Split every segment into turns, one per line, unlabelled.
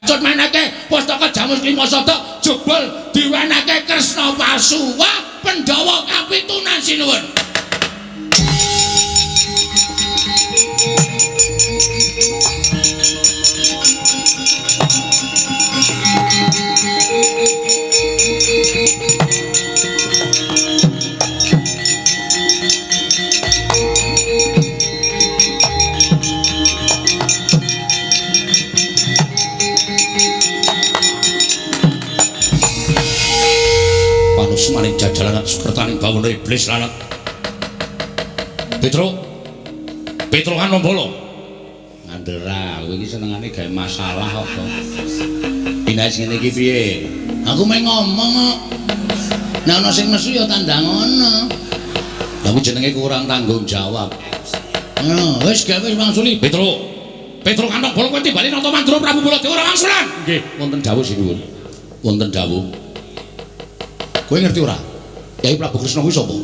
cut meneke pustaka Jamus Klimasada jebul diwenehke Kresna palsu. Wah, Pandhawa kapitunan sinuwun. Panusmaning jajalan sukertaning bawana iblis lanat. Petro Kanombala. Ngandera, kowe iki senengane gawe masalah kok. Pinaes ngene iki piye? Aku meh ngomong kok. Nek ana sing nesu ya tandang ngono. Aku jenenge kurang tanggung jawab. Wis gawe wangsuli. Petro Kanombala kowe timbali nata Mandura Prabu Baladewa ora wangsulan. Nggih, wonten dawuh sinuwun. Wonten dawuh. Kowe ngerti ora? Kyai Prabu Kresna kuwi sapa?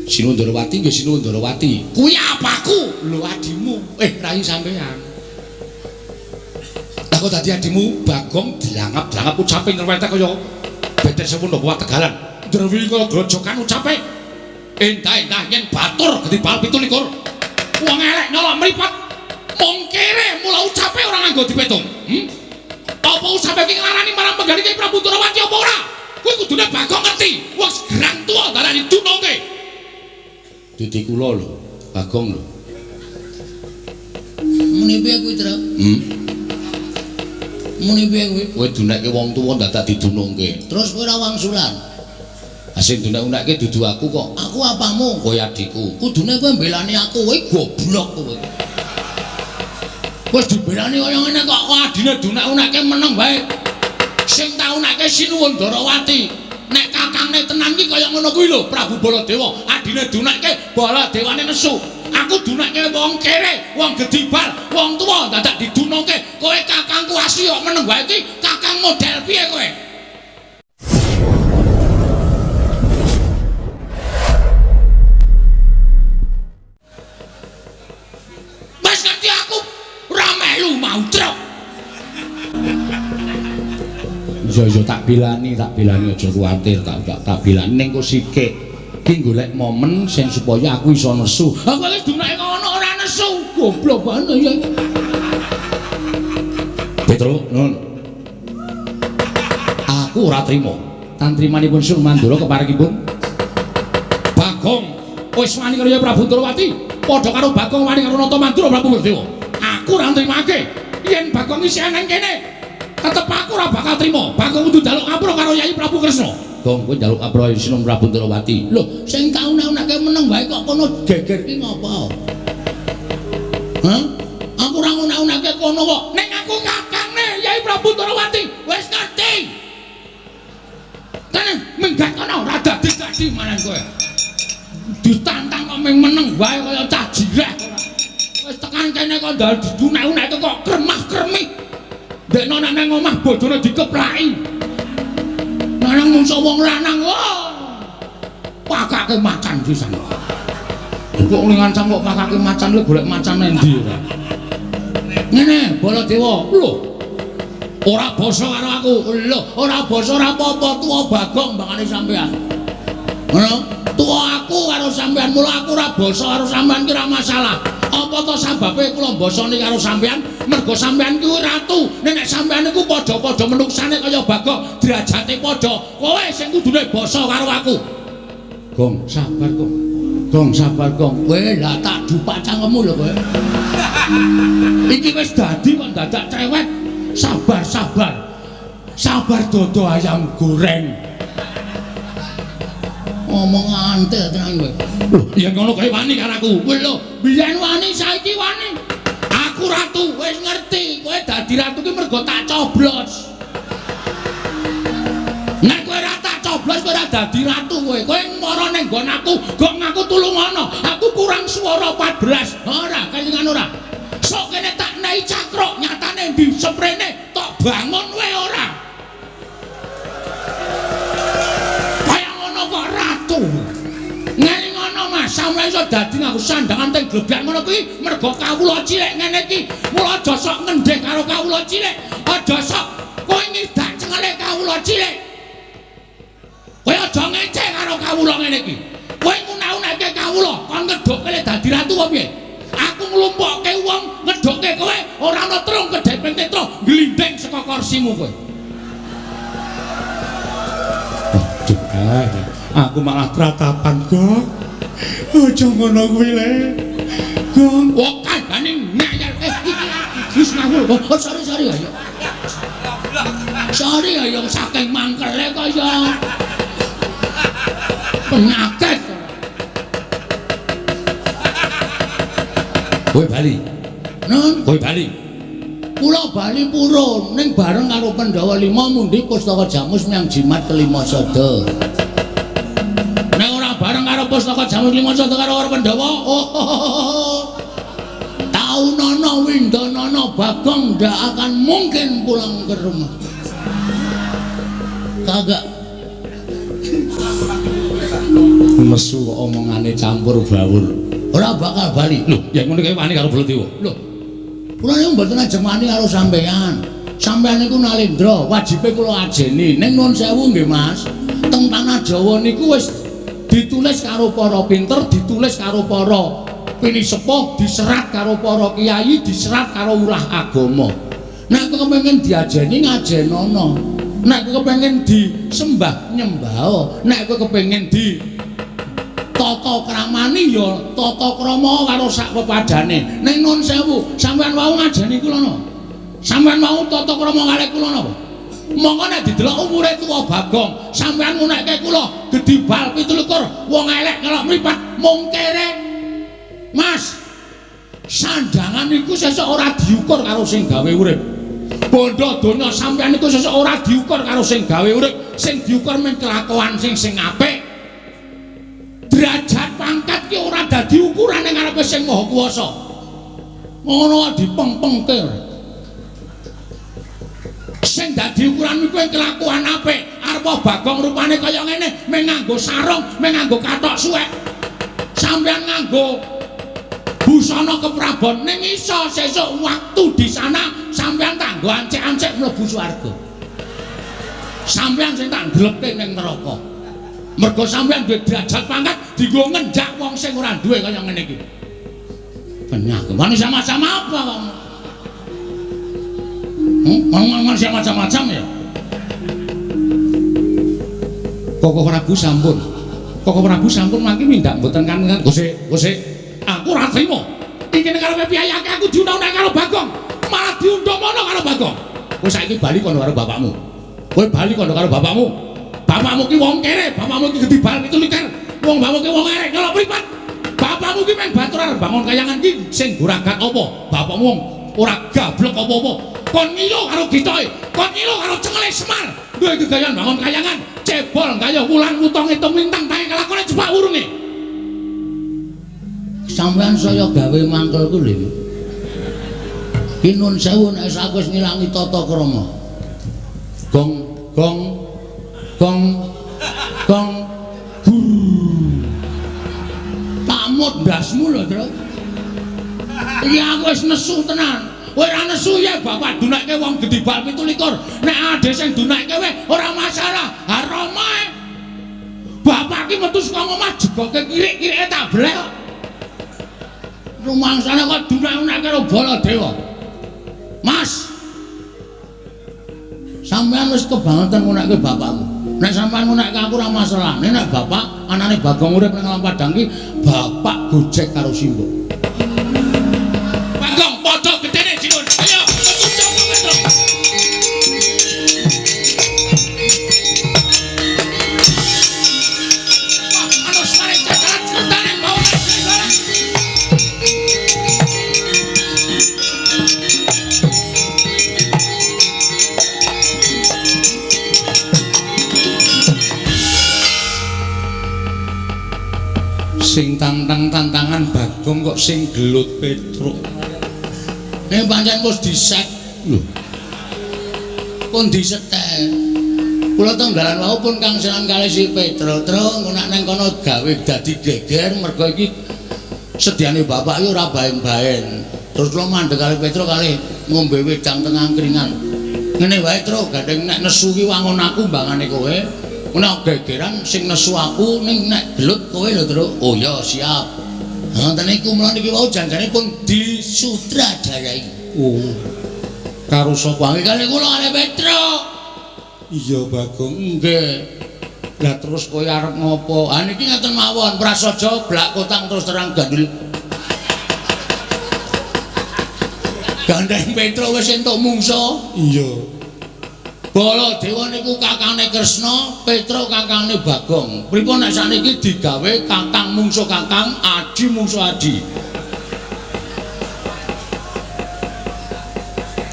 Sinuwun Ndarawati nggih Sinuwun Ndarawati. Kuwi apaku? Lho adimu. Rai sampean. Lah kok dadi adimu Bagong dilangap-langap ucape nyerwete kaya beter Sewundaka Tegalan. Drewi kaya grojokan ucape. Entah-entah yen batur gedhi bal 17. Wong elek nyolok mripat. Mung kere mula ucape ora nganggo dipetung. Apa ucape iki nglarani marang penggali Kyai Prabu Ndarawati apa ora? Kuwi kudune Bagong ngerti. Wong gerang tuwa darani dunungke. Dadi kula lho, Bagong lho. Muni piye kuwi, Tru? Muni piye kuwi? Kowe dunekke wong tuwa dadak didunungke. Terus kowe ora wangsulan. Sing dunek-unekke dudu aku kok. Aku apamu? Kowe adikku. Kudune kowe mbelani aku, kowe goblok kowe. Wis dibelani kaya ngene kok adine dunek-unekke meneng wae. Sing tau nekke Sinuwun Ndarawati. Nek kakangne tenan iki kaya ngono kuwi lho, Prabu Baladewa. Adine dunekke Baladewane nesu. Aku dunekke wong kere, wong gedhi bal, wong tuwa dadak didunungke. Kowe kakangku asli kok meneng wae iki. Kakang model piye kowe? Mas ngerti aku ora melu mau truk. Iya tak bilani aja kuwatir tak bilani ning kok sikik iki golek momen sing supaya aku iso nesu. Aku wis dunake ngono ora nesu. Goblok banget ya. Petro, nun. Aku ora trima. Tantrimanipun Sun Mandura keparingipun Bagong wis wani karo Prabu Ndarawati, padha karo Bagong wani karo Nata Mandura Prabu Baladewa. Aku ora nrimake yen Bagong isih ana kene. Tetep aku ora bakal trima. Bagong kudu njaluk ngapura karo Yai Prabu Kresna. Gong kowe njaluk ngapura Sinuwun Prabu Ndarawati. Lho, sing kaune-uneke meneng wae kok kono geger ki ngopo? Hah? Aku ora ngune-uneke kono kok. Nek aku kakangne Yai Prabu Ndarawati, wis ngerti. Tenan minggat kono ora dadi manan kowe. Ditantang kok meneng wae kaya cah jireh. Wis tekan kene kok ndal didune-uneke kok kremah-kremih. Dekno nek nang omah bojone dikeplaki. Nang mungsu wong lanang, wah. Pakake macan pisan. Kok ngancam kok pakake macan lho golek macane endi ora. Ngene, Baladewa, lho. Ora basa karo aku. Lho, ora basa ora apa-apa tuwa Bagong mbangane sampean. Ngono, tuwa aku karo sampean, mula aku ora basa karo sampean ki ora masalah. Apa to sababe kula basane karo sampean? Mergo sampean kuwi ratu. Nek sampean iku padha-padha menuksane kaya Bagong, derajate padha. Kowe sing kudune basa karo aku. Gong, sabar, Gong. Gong, sabar, Gong. Kowe lah tak dupak cangkemmu lho kowe. Iki wis dadi kok dadak cewek. Sabar, sabar. Sabar dodo ayam goreng. Ngomong antel tenan kowe. Lho, yen ngono kowe wani karo aku. Kowe lho, biyen wani saiki wani. Aku ratu, wis ngerti. Kowe dadi ratu ki mergo tak coblos. Nek kowe ora tak coblos kowe ora dadi ratu kowe. Kowe mara ning nggon aku, gok ngaku tulungono. Aku kurang swara 14. Ora, kelingan ora. Sok kene tak nehi cakruk, nyatane ndi seprene tok bangun kowe ora. Kaya ngono kok ratu. Ngene ngono Mas, sampeyan iso iso dadi nganggo sandangan teng glebak ngono kuwi mergo kawula cilik ngene iki. Mula aja sok ngendhek karo kawula cilik. Aja sok kowe ngidak cengelek kawula cilik. Kowe aja ngeceh karo kawula ngene iki. Kowe ngunak-unakke kawula kon ngedhokke lek dadi ratu apa piye? Aku nglumpukke wong ngedhokke kowe ora ana trung kedheping tetra glindeng saka kursimu kowe. Aku malah tratapan, Gong. Aja ngono kuwi le. Gong, kok kandhane ngayal iki wis ngawul. Oh, sorry ya. Sorry ya saking mangkele kaya penyakit. Kowe bali. Nun, kowe bali. Kula bali purun ning bareng karo Pandhawa 5 mundi Pustaka Jamus miang jimat kelima sada. Nek ora bareng karo Pustaka Jamus kelima sada karo Pandhawa, taunana windanana Bagong ndak akan mungkin pulang ke rumah. Kagak mesu kok omongane campur baur. Ora bakal bali. Lho, ya ngono kae wani karo Baladewa. Lho. Kula niku mboten ajeng wani karo sampean. Sampean niku nalendra, wajibe kula ajeni. Ning nuwun sewu nggih, Mas. Teng tanah Jawa niku wis ditulis karo para pinter, ditulis karo para pinisepuh, diserat karo para kiai, diserat karo ulah agama. Nek kepengin diajeni ngajenono. Nek kepengin disembah nyembah. Nek kepengin di tata kramani ya tata krama karo sak pepadane. Ning nuwun sewu, sampean wau ngajeni kula no. Sampean wau tata krama kalih kula napa? Monggo nek didelok umure tuwa Bagong, sampean ngunekke kula gedhi bal 17 wong elek kalau mripat mung kere. Mas, sandangan iku sesuk ora diukur karo sing gawe urip. Bondo donya sampean iku sesuk ora diukur karo sing gawe urip, sing diukur men kelakuan sing apik. Derajat pangkat ki ora dadi ukuran ning ngarepe sing Maha Kuwasa. Ngono dipeng-pengke. Sing dadi ukuran iku kelakuan apik. Arep Bagong rupane kaya ngene, mung nganggo sarung, mung nganggo kathok suwek. Sampeyan nganggo busana keprabon ning iso sesuk waktu di sana sampeyan tak nggo ancek-ancek mlebu swarga. Sampeyan sing tak ndlepke ning neraka. Mergo sampeyan duwe derajat pangkat dienggo ngenjak wong sing ora duwe kaya ngene iki. Penyakit manusia macam apa kamu? Manusia macam-macam ya? Koko Prabu sampun. Koko Prabu sampun mangke mindak mboten kan Gusti. Aku ora trima. Iki nek karepe piyayake aku diundang-undang karo Bagong, malah diundang-undang karo Bagong. Kowe saiki bali kono karo bapakmu. Kowe bali kono karo bapakmu. Bapakmu ki wong kere, bapakmu ki gedhi bal 17. Wong bapakmu ki wong erek kalau pripat. Bapakmu ki men batur arep bangun kayangan ki sing guragat apa? Bapakmu wong ora gablek apa-apa. Kon ngilo karo gitoke, kon ngilo karo cengele Semar. Duwe gegayan bangun kayangan, cebol kaya wulan utang hitung lintang tae kelakone cepak urunge. Sampeyan saya gawe mangkel ku lho. Ki nun sewu nek aku wis ngilangi tata krama. Gong tamut ndasmu lho, Tru. Iki aku wis nesu tenan. Kowe ora nesu ya bapak dunakke wong gedhi bal 17. Nek ade sing dunakke kowe ora masalah. Haromae. Bapak ki metu saka omah jegoke kirik-kirike tak blek kok. Rumangsane kok dunak-unakke karo Baladewa. Mas. Sampeyan wis kebangetan ngunakke bapakmu. Nek sampean ngunakke aku ora masalah. Nek bapak anane Bagong urip nang Padang ki, bapak gojek karo Simbo. Bagong padha gedene jinun. Ayo, anu sare cakaran cetane bawa. Sing tantangan Bagong kok sing gelut Petruk. Nek pancen wis diset lho. Pun disetel. Kula teng dalan wau pun kang senan kalih si Petruk, Tru, nek nang kono gawe dadi geger mergo iki Sediane bapak iki ora baen-baen. Terus kula mandeg kali Petro kali ngombe wedang teng angkringan. Ngene wae Tru, gandeng nek nesu ki wangun aku mbangane kowe. Nek gegeran sing nesu aku ning nek gelut kowe lho Tru. Oh ya siap. Ngoten niku mula niki wau janjane pun disutradarai. Oh. Karo sapa kali kula kali Petro. Iya Bagong. Nggih. Lah terus kowe arep ngopo? Ha niki ngaten mawon, prasaja blak kotang terus terang gandul. Gandeng Petro wis entuk mungsa. Iya. Baladewa niku kakangane Kresna, Petro kakangane Bagong. Pripun nek sakniki digawe kakang mungsa kakang, adi mungsa adi.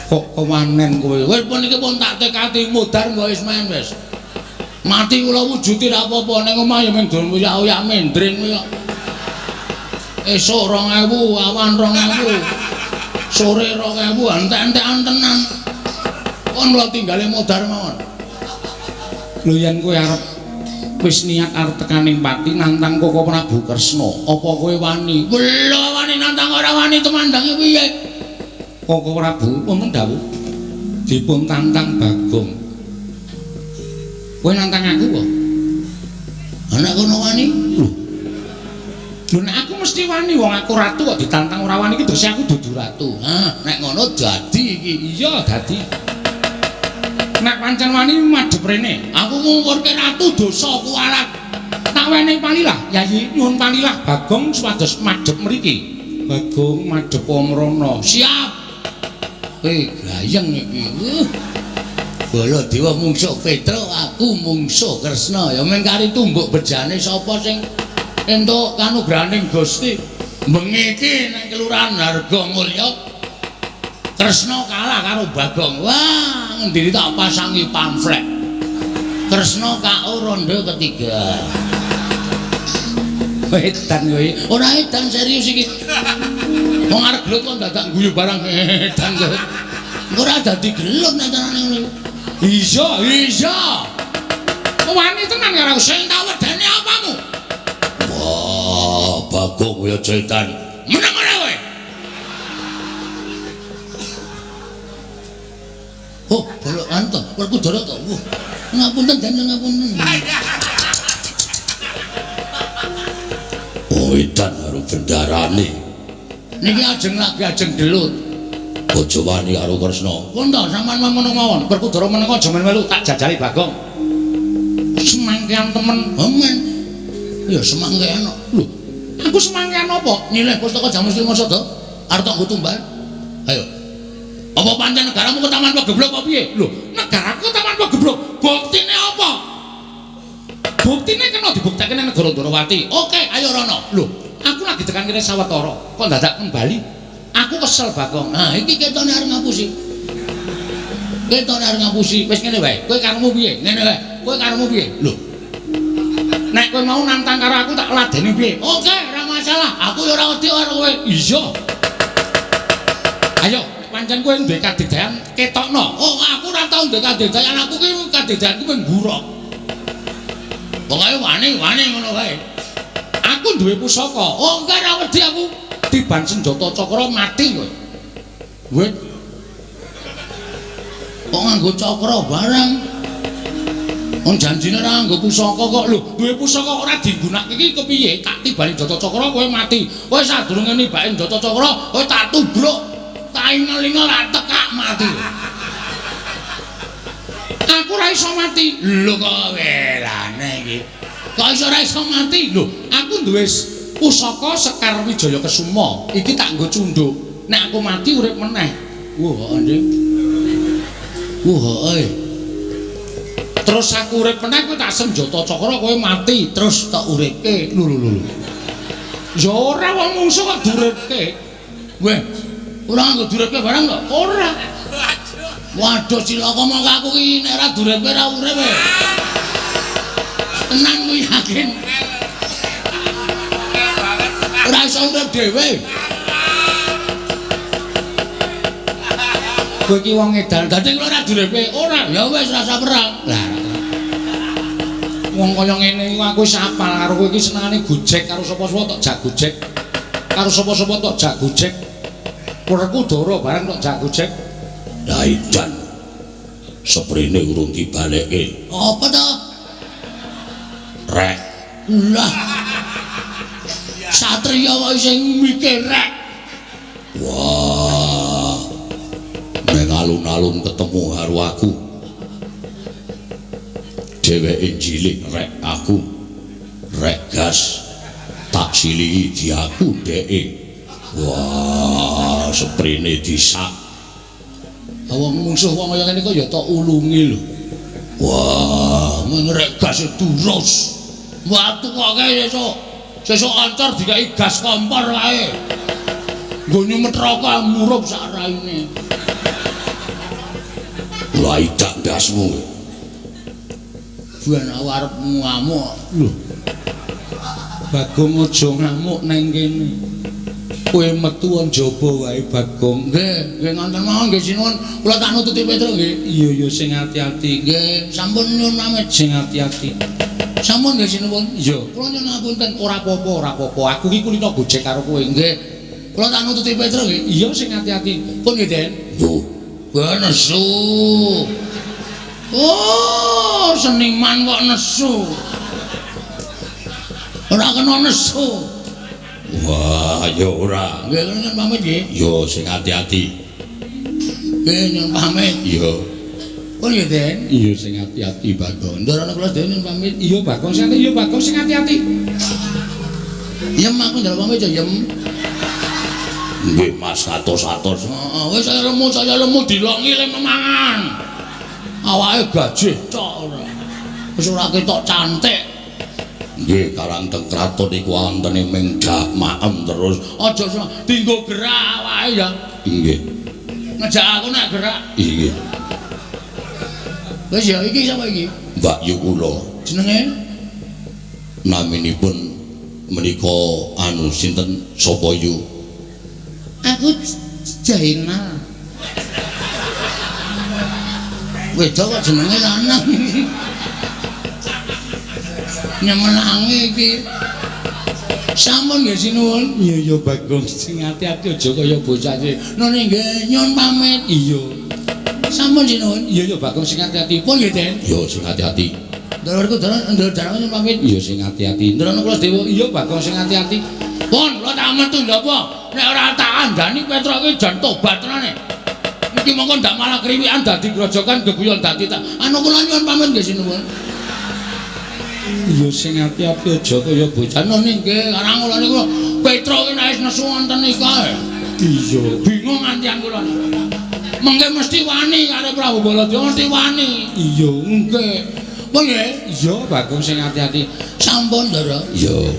Kok kewanen kowe? Wis pun iki pun tak tekati mudhar mbok wis main wis. Mati kula wujuti ra apa-apa ning omah ya mung dolen uyak-uyak mendring kaya. Esuk 2000, awan 2000. Sore 2000 entek-entekan tenan. Kon kula tinggale modar mawon. Lho yen kowe arep wis niat arep tekaning pati nantang Koko Prabu Kresna, apa kowe wani? Lho wani nantang ora wani temandange piye? Koko Prabu wonten dawuh dipun tantang Bagong. Kowe nantang aku apa? Anak kono wani? Lho nek aku mesti wani wong aku ratu kok ditantang ora wani iki terus aku dudu ratu. Hah, nek ngono dadi iki. Iya dadi. Nek pancen wani madhep rene, aku ngungkurke ratu dosa kuwalat. Tak wenehi palilah, Yayi nyuwun palilah Bagong supados madhep mriki. Bagong madhep Omrana. Siap. Gayeng iki. Baladewa mungsuh Petro, aku mungsuh Kresna. Ya mung kari tumbuk bejane sapa sing entuk kanugrahaning Gusti. Bengi iki nang kelurahan Hargamulya Kresna kalah karo Bagong. Wah, ngendiri tak pasangi pamflet. Kresna KO ronde ketiga. Edan kowe. Ora edan serius iki. Wong arep gelut kok dadak guyu barang edan kowe. Ora dadi gelut nek carane ngono. Iya, iya. Wani tenan karo sing tak wedeni apamu? Wah, Bagong ya cetan. Meneng ora kowe? Oh, bolok anto, Werkudara to. Wah, ngapunten Den, ngapunten. Oh, edan karo bendarane. Niki ajeng gelut. Aja wani karo Kresna. Pun to sampean ngono mawon. Werkudara meneng aja men melu tak jajali Bagong. Semangkean temen. Men. Ya semangkean. Lho, aku semangkean apa? Nilai pustaka Jamus Lima Sada. Arep tak nggo tumbal. Ayo. Apa pancen negaramu ke Taman Pageblok apa piye? Lho, negaraku Taman Pageblok. Buktine apa? Buktine kena dibuktekake nang negara Ndarawati. Oke, ayo rono. Lho, aku lagi tekan kene sawetara. Kok dadak kembali? Aku kesel Bagong. Nah, iki ketone arep ngapusi. Ketone arep ngapusi. Wis ngene wae. Kowe karepmu piye? Ngene wae. Kowe karepmu piye? Lho. Nek kowe mau nantang karo aku tak ladeni piye? Oke, ora masalah. Aku ya ora wedi karo kowe. Iya. Ayo, pancen kowe duwe kadedayan ketokno. Oh, aku ora tau duwe kadedayan. Aku ki kadedayanku ping buruk. Pokoke wani ngono wae. Aku duwe pusaka. Oh, enggak ora wedi aku. Tiban senjata cakra mati kowe. Wit. Kok nganggo cakra barang? Wong janjine ora nganggo pusaka kok. Lho, duwe pusaka ora digunakake iki kepiye? Tak tibani Jata Cakra kowe mati. Kowe sadurunge nibake Jata Cakra, kowe tak tubruk. Tak ingel-ingel tak tekak mati. Aku ora iso mati. Lho kok welane iki. Kok ora iso mati? Lho, aku duwe pusaka Sekar Wijaya Kesuma. Iki tak nggo cundhuk. Nek aku mati urip meneh. Wah, Nding. Wah, terus aku urip meneh kowe tak senjata cakra kowe mati terus tak uripke. Lho. Ya ora wong mungsuh kok duripke. Weh, ora nggo duripke barang kok. Ora. Waduh cilaka mongko aku iki nek ora duripke ora urip. Tenan kuwi yakin. Ora iso urip dhewe. Kowe iki wong edan, dadi ora duripke. Ora, ya wis rasa perang. Lah. Wong kaya ngene iku aku wis apal karo kowe iki senengane gojek karo sapa-sapa tok jak gojek. karo sapa-sapa tok jak gojek. Werkudara barang tok jak gojek.
Lah idan. Seprene urung dibalekke.
Apa to?
Rek.
Lah. Satriya kok sing mikir rek.
Wah. Nek alun-alun ketemu karo aku. Dheweke cilik rek aku. Rek gas. Tak silihi diaku dheke. Wah, seprene disak.
Wong musuh wong kaya ngene kok ya tok ulungi lho.
Wah,
mengrek gas durus. Watu kok kae sesuk ancor dikai gas kompor wae. Nggo nyumet rokok murup sak raine.
Lah idak gasmu.
Buan arep ngamuk. Lho. Bagong aja ngamuk nang kene. Kowe metu njaba wae Bagong. Nggih, nggih ngoten mawon nggih sinuwun. Kula tak nututi Petro nggih. Iya sing ati-ati. Nggih, sampun nyuwun pamit sing ati-ati. Sampun nggih sinuwun. Iya. Kula nyuwun ngapunten ora apa-apa, ora apa-apa. Aku iki kulino gojek karo kowe. Nggih. Kula tak nututi Petro nggih. Iya sing ati-ati. Pun nggih, Den.
Yo,
Wah nesu. Oh, seniman kok nesu. Ora kena nesu.
wah, ya ora.
Nggih, kan pamit nggih.
Yo sing ati-ati.
Nggih, nyuwun pamit.
Yo.
Pun nggih, Den.
Iya sing ati-ati Bagong.
Ndarane kula Den nyuwun pamit.
Iya Bagong sing ati, iya Bagong sing ati-ati.
Yem aku njaluk pamit ya, Yem.
Nggih Mas atos-atos.
Heeh, wis saya lemu dilongi le memangan. Awake gajih cok ora. Wis ora ketok cantik.
Nggih Karang Tengkraton iku wonten ing dak maem terus.
Aja dinggo gerak awake ya.
Nggih.
Ngejak aku nek gerak.
Nggih.
Wis ya iki sapa iki?
Mbak Yu kula.
Jenenge
Naminipun menika anu sinten sapa Yu?
aku Jaina. Wedok kok jenenge lanang. Nyemelangi iki. Sampun nggih sinuwun.
Iya iya Bagong sing ati-ati aja kaya bocah iki.
Nune nggih nyuwun pamit.
Iya.
Sampun sinuwun.
Iya iya Bagong sing ati-ati.
Pun nggih, Den.
Yo sing ati-ati.
Ndorku ndorane nyuwun pamit.
Iya sing ati-ati.
Ndrono kula dewa.
Iya Bagong sing ati-ati.
Pun kula tak metu lho apa? Nek ora tak andani Petro iki jan tobat tenane. Iki mongko ndak malah kriwikan dadi grojokan geguyon dadi tak. Anu kula nyuwun pamit nggih sinuwun.
Iya sing ati-ati aja kaya bocah.
Anu nggih, karang kula niku Petro iki nek nesu wonten iki kae.
Iya.
Bingung antian kula niku. Mengke mesti wani karo Prabu Baladya, mesti wani.
Iya.
Nggih. Apa nggih?
Iya Bagong sing ati-ati.
Sampun, Ndara.
Yo.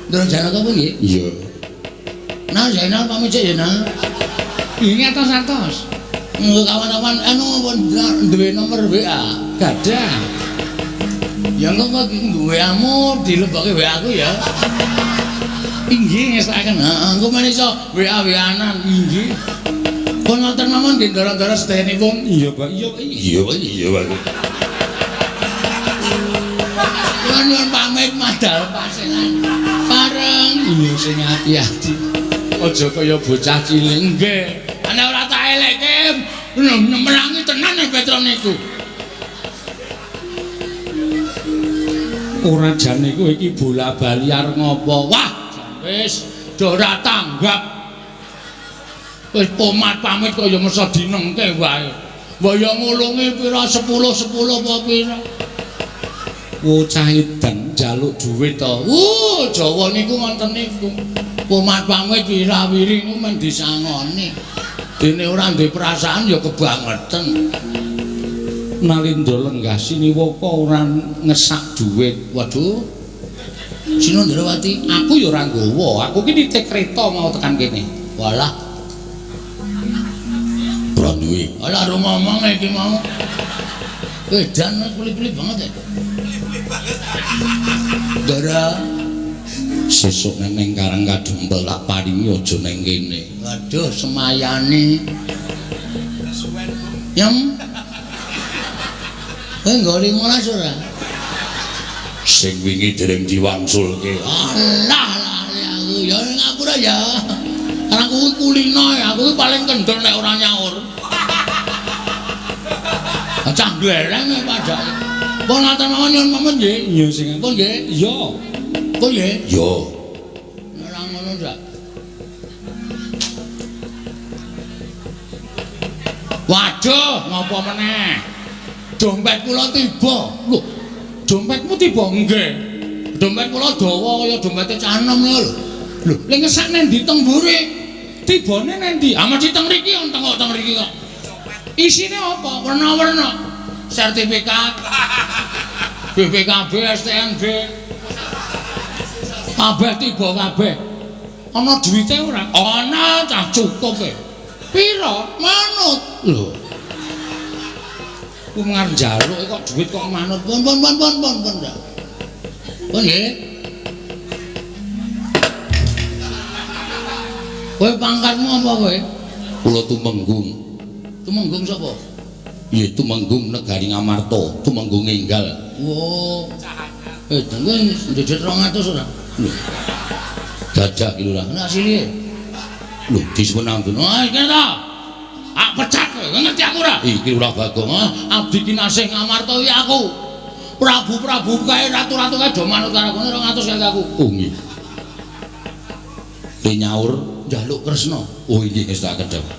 Ndara jalan apa nggih?
Yo.
Nah, Zainal pamit sik ya, Nah.
Ini atos-atos.
Kawan-kawan anu duwe nomor WA.
Gadah.
Ya engko WA-mu dilebokke WA aku ya.
Inggih ngesakaken.
Heeh, engko men iso WA-WA-anan inggih. Pun ngoten mawon nggih ndara-ndara sedayanipun.
Iya, Pak. Iya,
Iya, iya Bagong.
Kula nyuwun pamit madal pasilan. Bareng.
iya sing ati-ati.
Aja kaya bocah cilik nggih. Ana ora tak elekke. Nyemelangi tenan nek Petro niku.
Ora jane kowe iki bola-bali arep ngopo?
Wah, wis do ora tanggap. Wis pomat pamit kaya mesa dinengke wae. Mbaya ngulungi pira 10 apa pira.
Bocah edan njaluk dhuwit to.
Jawa niku wonten niku. Pomat pamit wirawiri niku men disangoni. Dene ora duwe perasaan ya kebangetan.
Nalindra lenggah siniwaka ora ngesak dhuwit.
Waduh. Sinondrawati,
Aku ya ora nggawa. Aku ki nitik kreta mau tekan kene.
walah.
Branwi.
Alah ro ngomong iki mau. Edan kulit-kulit banget ya. Dara
Sesuk neng Karang Kadempel tak paringi aja neng kene.
waduh semayane. Yang enggak 15 ora.
Sing wingi dereng diwangsulke.
Alah aku
aku ya ning ngapura ya. Karena aku kulino ya, aku paling kendel nek ora nyaur. Cah glereng padake. Pun ngaten mawon nyuwun pamit nggih.
Iya sing
Pun nggih.
iya.
Pun nggih.
Iya.
Ora ngono ndak. Waduh, ngapa meneh? Dompet kula tiba.
Lho, dompetmu tiba nggih.
Dompet kula dawa kaya dompete canem lho.
Lho, lek ngesak nang ndi teng mburi? Tibane nang ndi?
Ah mesti teng mriki teng mriki kok.
Isine apa?
Werna-werna. Sertifikat BPKB, STNB. Kabeh tiba kabeh.
Ana duwite ora?
Ana cah cukup e.
Pira?
Manut.
Lho. Ku ngarep njaluk kok duit kok manut.
Pun ndak. Pun nggih. Kowe pangkatmu apa kowe?
Kula tumenggung.
Tumenggung sapa?
Ya tumenggung negari Ngamarta, tumenggung enggal.
Oh. Dengke ndedet 200 ora?
Lho. Gajah iki lho.
Ana asline.
Lho, disuwun ampun.
Oh, iki ta. Ah pecat kowe, ngerti aku ora?
Iki Lurah Bagong.
Abdi kinasih Ngamarta iki aku. Prabu-prabu kae ratu-ratu kae do manut karo kowe 200 kali aku.
Oh nggih. Le nyaur
Njaluk Kresna.
oh inggih ngestaken dawuh.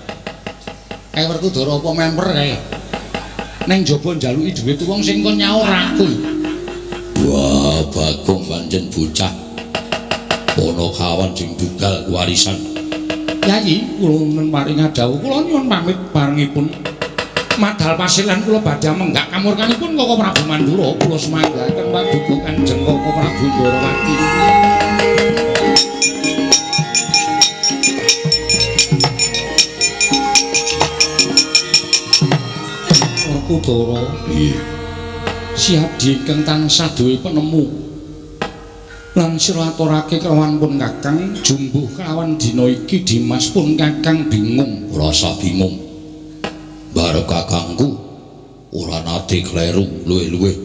Kae Werkudara apa member kae? Ning jaba njaluki dhuwit wong sing kon nyaur aku.
Wah, Bagong pancen bocah. Ana kawan sing dugal warisan.
Yayi, kula paring dawuh, kula nyuwun pamit barengipun. Madal pasilan kula badhe menggak kamurkanipun Koko Prabu Mandura, kula sumanggaken paduka Kanjeng Koko Prabu Ndarawati. Werkudara,
Piye?
Siadi ingkang tansah duwe penemu lan sira aturake kelawan pun Kakang jumbuh kelawan dina iki Dimas pun Kakang bingung.
Ora usah bingung. Barep kakangku ora nate kleru luwih-luwih.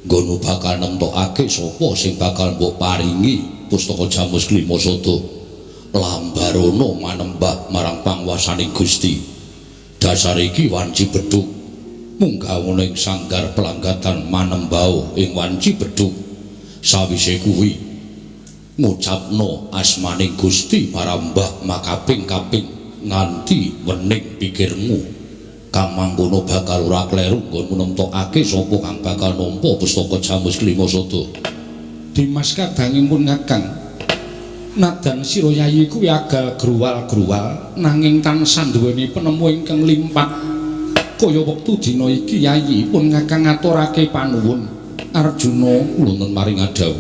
Nggono bakal nemtokake sapa sing bakal mbok paringi pustaka Jamus Klimasada. Lambarono manembah marang panguwasaning Gusti. Dasar iki wanci bedhug. Munggah ing sanggar pelanggatan manembau ing wanci bedhug. Sawise kuwi ngucapno asmaning Gusti marambah makaping-kaping nganti wening pikirmu. Kang mangkono bakal ora kleru nggonmu nemtokake sapa kang bakal nampa pustaka Jamus Klimasada.
Dimas kadangipun Kakang, nadan sira Yayi kuwi agal gruwal-gruwal nanging tansah nduweni penemu ingkang limpat. Kaya wektu dina iki Yayi pun Kakang ngaturake panuwun Arjuna wonten maring adhawu.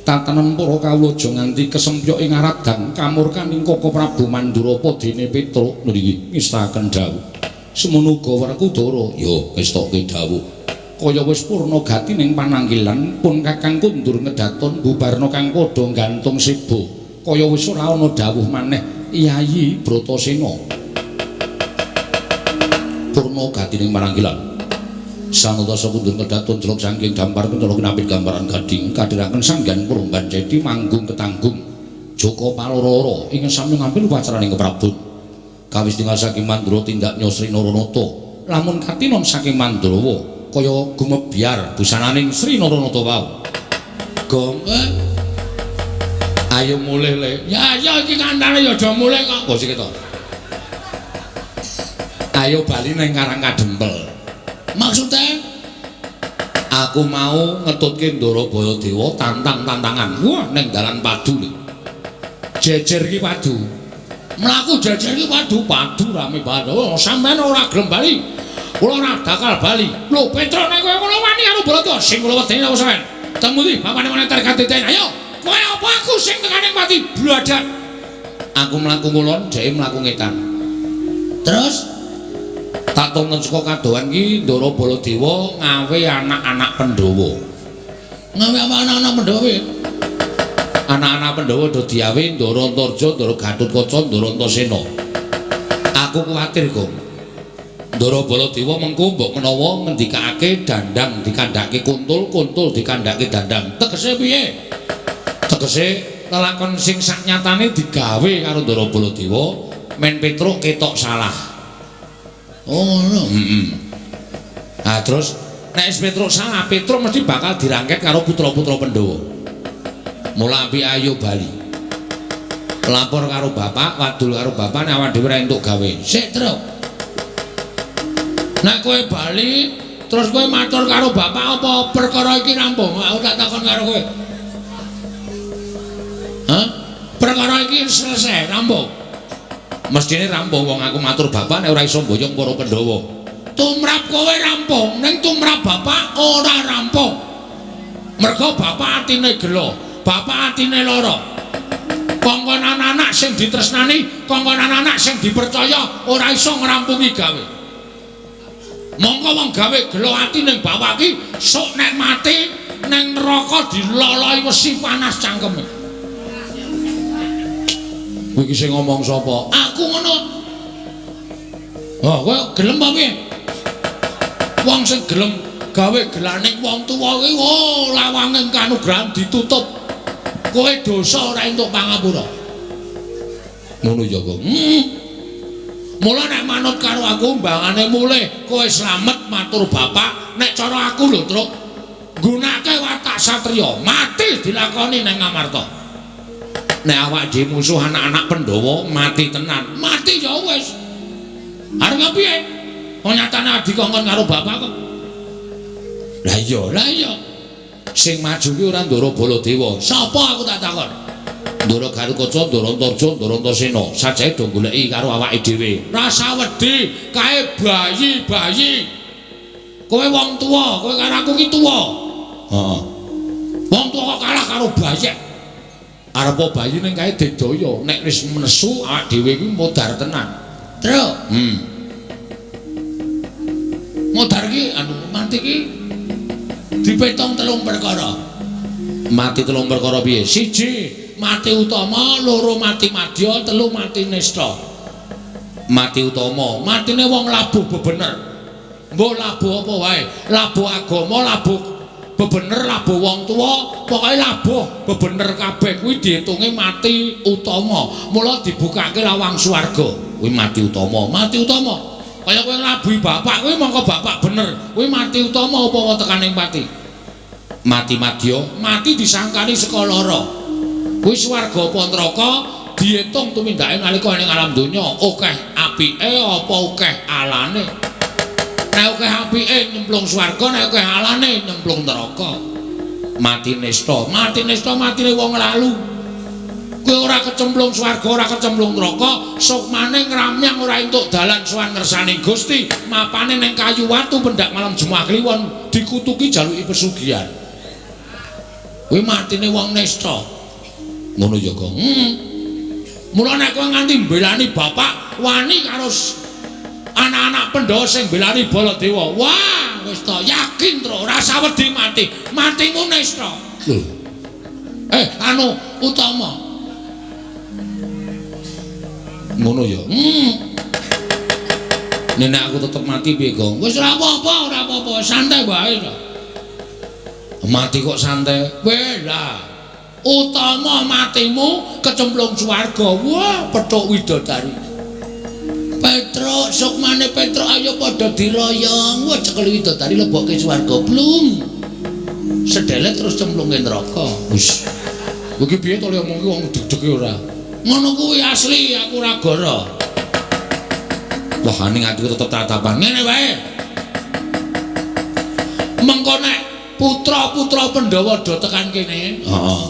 Tatanen para kawula aja nganti kesempyok ing aradang kamurkaning Koko Prabu Mandura padene Petruk niki ngestaken dawuh. Semono uga Werkudara
Ya ngestokke dawuh.
kaya wis purna gati ning pananggilan pun Kakang kundur ngedaton bubarna kang padha gantung sebo. Kaya wis ora ana dawuh maneh Yayi Bratasena.
Purna gati ning pananggilan. Sanutasa kundur ngedaton jeluk saking dampar kentara kinapit gambaran gading kadhiraken sanggan Prunggan Cedi manggung ketanggung Joko Palororo ing sami ngambil upacaraning keprabun. Kawis tinggal saking Mandura tindak nyosri Naranata.
Lamun katinon saking Mandrawa kaya gumebyar busananing Sri Naranata wau.
Gong
Ayo mulih le.
ya iki kandhane ya aja mulih kok.
Oh sik to. Ayo bali ning Karang Kadempel.
Maksudnya
Aku mau ngetutke Ndara Bayadewa tantang-tantangan. Wah ning dalan padu lho. Jejer iki padu.
mlaku jajar iki padu rame banget. Oh, sampean ora gelem bali. Kula ora bakal bali.
Lho Petruk nek kowe ngono wani karo Baladewa sing kula wedeni apa sampean? Teng pundi bapane moneter kadeten. Ayo.
Kowe apa aku sing tekaning mati bladak.
Aku mlaku ngulon, dhek mlaku ngetan.
Terus
Tak tonton saka kadohan iki Ndara Baladewa ngawe anak-anak Pandhawa.
ngawe apa anak-anak Pandhawa?
Anak-anak Pandhawa do diawe Ndara Antarja, Ndara Gatotkaca, Ndara Antasena. Aku kuwatir, Gong. Ndara Baladewa mengko mbok menawa ngendikake dandang dikandhake kuntul, kuntul dikandhake dandang. Tegese piye? Tegese lelakon sing saknyatane digawe karo Ndara Baladewa men Petruk ketok salah.
Oh ngono.
Heeh. Nah terus nek Petruk salah, Petruk mesti bakal dirangket karo putra-putra Pandhawa. Mula api ayo bali. Lapor karo bapak, wadul karo bapak nek awak dhewe ora entuk gawe.
Sik, Truk. Nek kowe bali, terus kowe matur karo bapak apa perkara iki rampung? Aku tak takon karo kowe. Hah? Perkara iki selesai, rampung.
Mestine rampung wong aku matur bapak nek ora iso mboyong para Pandhawa.
Tumrap kowe rampung, ning tumrap bapak ora rampung. Mergo bapak atine gelo, bapak atine lara. Kongkon anak-anak sing ditresnani, kongkon anak-anak sing dipercaya ora iso ngrampungi gawe. Mongko wong gawe gelo ati ning bapak iki sok nek mati ning neraka diloloi wesi panas cangkeme.
Kowe iki sing ngomong sapa?
Aku ngono. Oh, kowe gelem apa piye? Wong sing gelem gawe gelane wong tuwa kuwi oh lawange kanugrahan ditutup. Kowe dosa ora entuk pangapura.
Ngono ya kok.
Mula nek manut karo aku mbangane mulih kowe slamet matur bapak nek cara aku lho Truk nggunake watak satriya mati dilakoni ning Ngamarta. Nek awak dhewe musuh anak-anak Pandhawa mati tenan, mati ya wis. Arep piye? Nyatane adi kongkon karo bapak kok. Lah iya. Sing maju ki ora Ndara Baladewa. Sapa aku tak takon? Ndara Garukaca, Ndara Antarja, Ndara Antasena. Sajae do goleki karo awake dhewe. Rasa wedi kae bayi-bayi. Kowe wong tuwa, kowe karo aku ki tuwa. Heeh. Wong tuwa kok kalah karo bayi. Arep bayi ning kae dedaya, nek wis menesu awake dhewe ki modar tenan. Truk. Modar ki mati ki dipetong 3 perkara.
Mati 3 perkara piye?
1 mati utama, 2 mati madya, 3 mati nista.
Mati utama,
matine wong labuh bebener. Mbok labuh apa wae, labuh agama, labuh bebener, labuh wong tuwa, pokoke labuh bebener kabeh kuwi diitunge mati utama. Mula dibukake lawang swarga. Kuwi mati utama, mati utama. Kaya kowe nglabuhi bapak kuwi mongko bapak bener. Kuwi mati utama apa tekaning pati?
Mati madya,
mati disangkani saka lara. Kuwi swarga apa neraka diitung tumindake nalika ning alam donya akeh apike apa akeh alane. Nek akeh apike nyemplung swarga, nek akeh alane nyemplung neraka. Mati nista matine wong lalu. Kowe ora kecemplung swarga, ora kecemplung neraka, sukmane ngramyang ora entuk dalan sowan ngersani Gusti, mapane ning kayu watu pendak malam Jumat Kliwon dikutuki jaluki pesugihan. Kuwi matine wong nista.
Ngono ya kok.
Mula nek kowe nganti mbelani bapak, wani karo anak-anak Pandhawa sing mbelani Baladewa. Wah, wis to yakin Truk, rasa wedi mati. Matimu nista. Utama.
Ngono ya.
Nek aku tetep mati piye, Gong? Wis ora apa-apa, santai wae to.
Mati kok santai.
Lah. Utama matimu kecemplung swarga. Wah, petuk widodari. Petruk, sukmane Petruk ayo padha diroyong. Wah, cekel widodari lebokke swarga. Blum. Sedelet terus cemplunge neraka.
Wis.
Kuwi piye to le omongke wong deg-dege ora? Ngono kuwi asli, aku ora goro.
Wah, ning atiku tetep tatapan.
Ngene wae. Mengko nek putra-putra Pandhawa do tekan kene.
Heeh.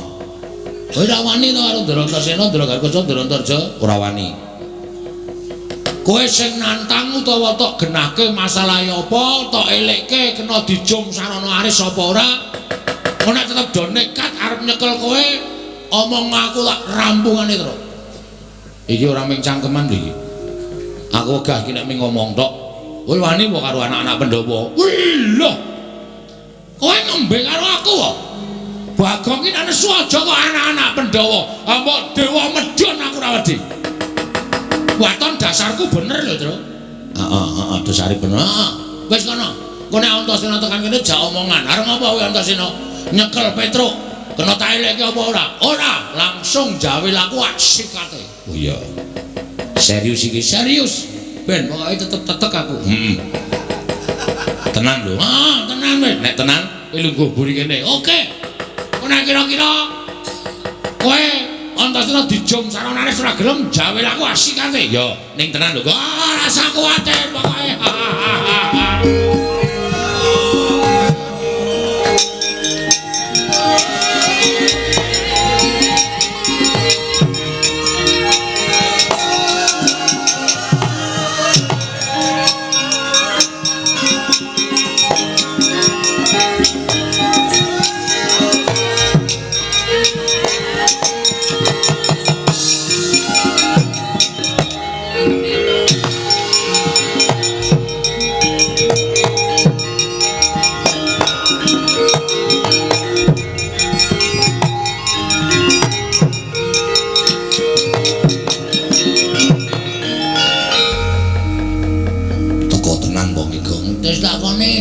Ora wani to karo Ndara Antasena, Ndara Garukaca, Ndara Antarja,
Ora wani.
kowe sing nantang utawa tok genahke masalah apa, tok elekke kena dijum sarana aris apa ora. Nek tetep do nekat arep nyekel kowe, omong aku tak rampungane terus.
Iki ora ming cangkeman lho iki. Aku wegah iki nek ming ngomong tok.
Kowe wani apa karo anak-anak Pandhawa? Wih lho. Kowe ngombe karo aku kok. Bagong iki nesu aja kok anak-anak Pandhawa. Mbok dewa medhun aku ora wedi. Waton dasarku bener lho, Tru.
Heeh, dasare bener.
Wis kono. Kowe nek Antasena tekan kene jak omongan. Arep ngopo kowe Antasena? Nyekel Petruk.
Kena tak eleke apa ora? Ora, langsung jawe laku sikate. Oh iya. Serius iki, serius. Ben pokoke tetep aku. Tenan lho. Ah, tenan wis. Nek tenan, kowe lungguh buri kene. Oke. Kok nek kira-kira kowe Antasena dijum saronane ora gelem jawe laku asikate. Ya, ning tenan lho. Ora rasa kuwatir pokoke.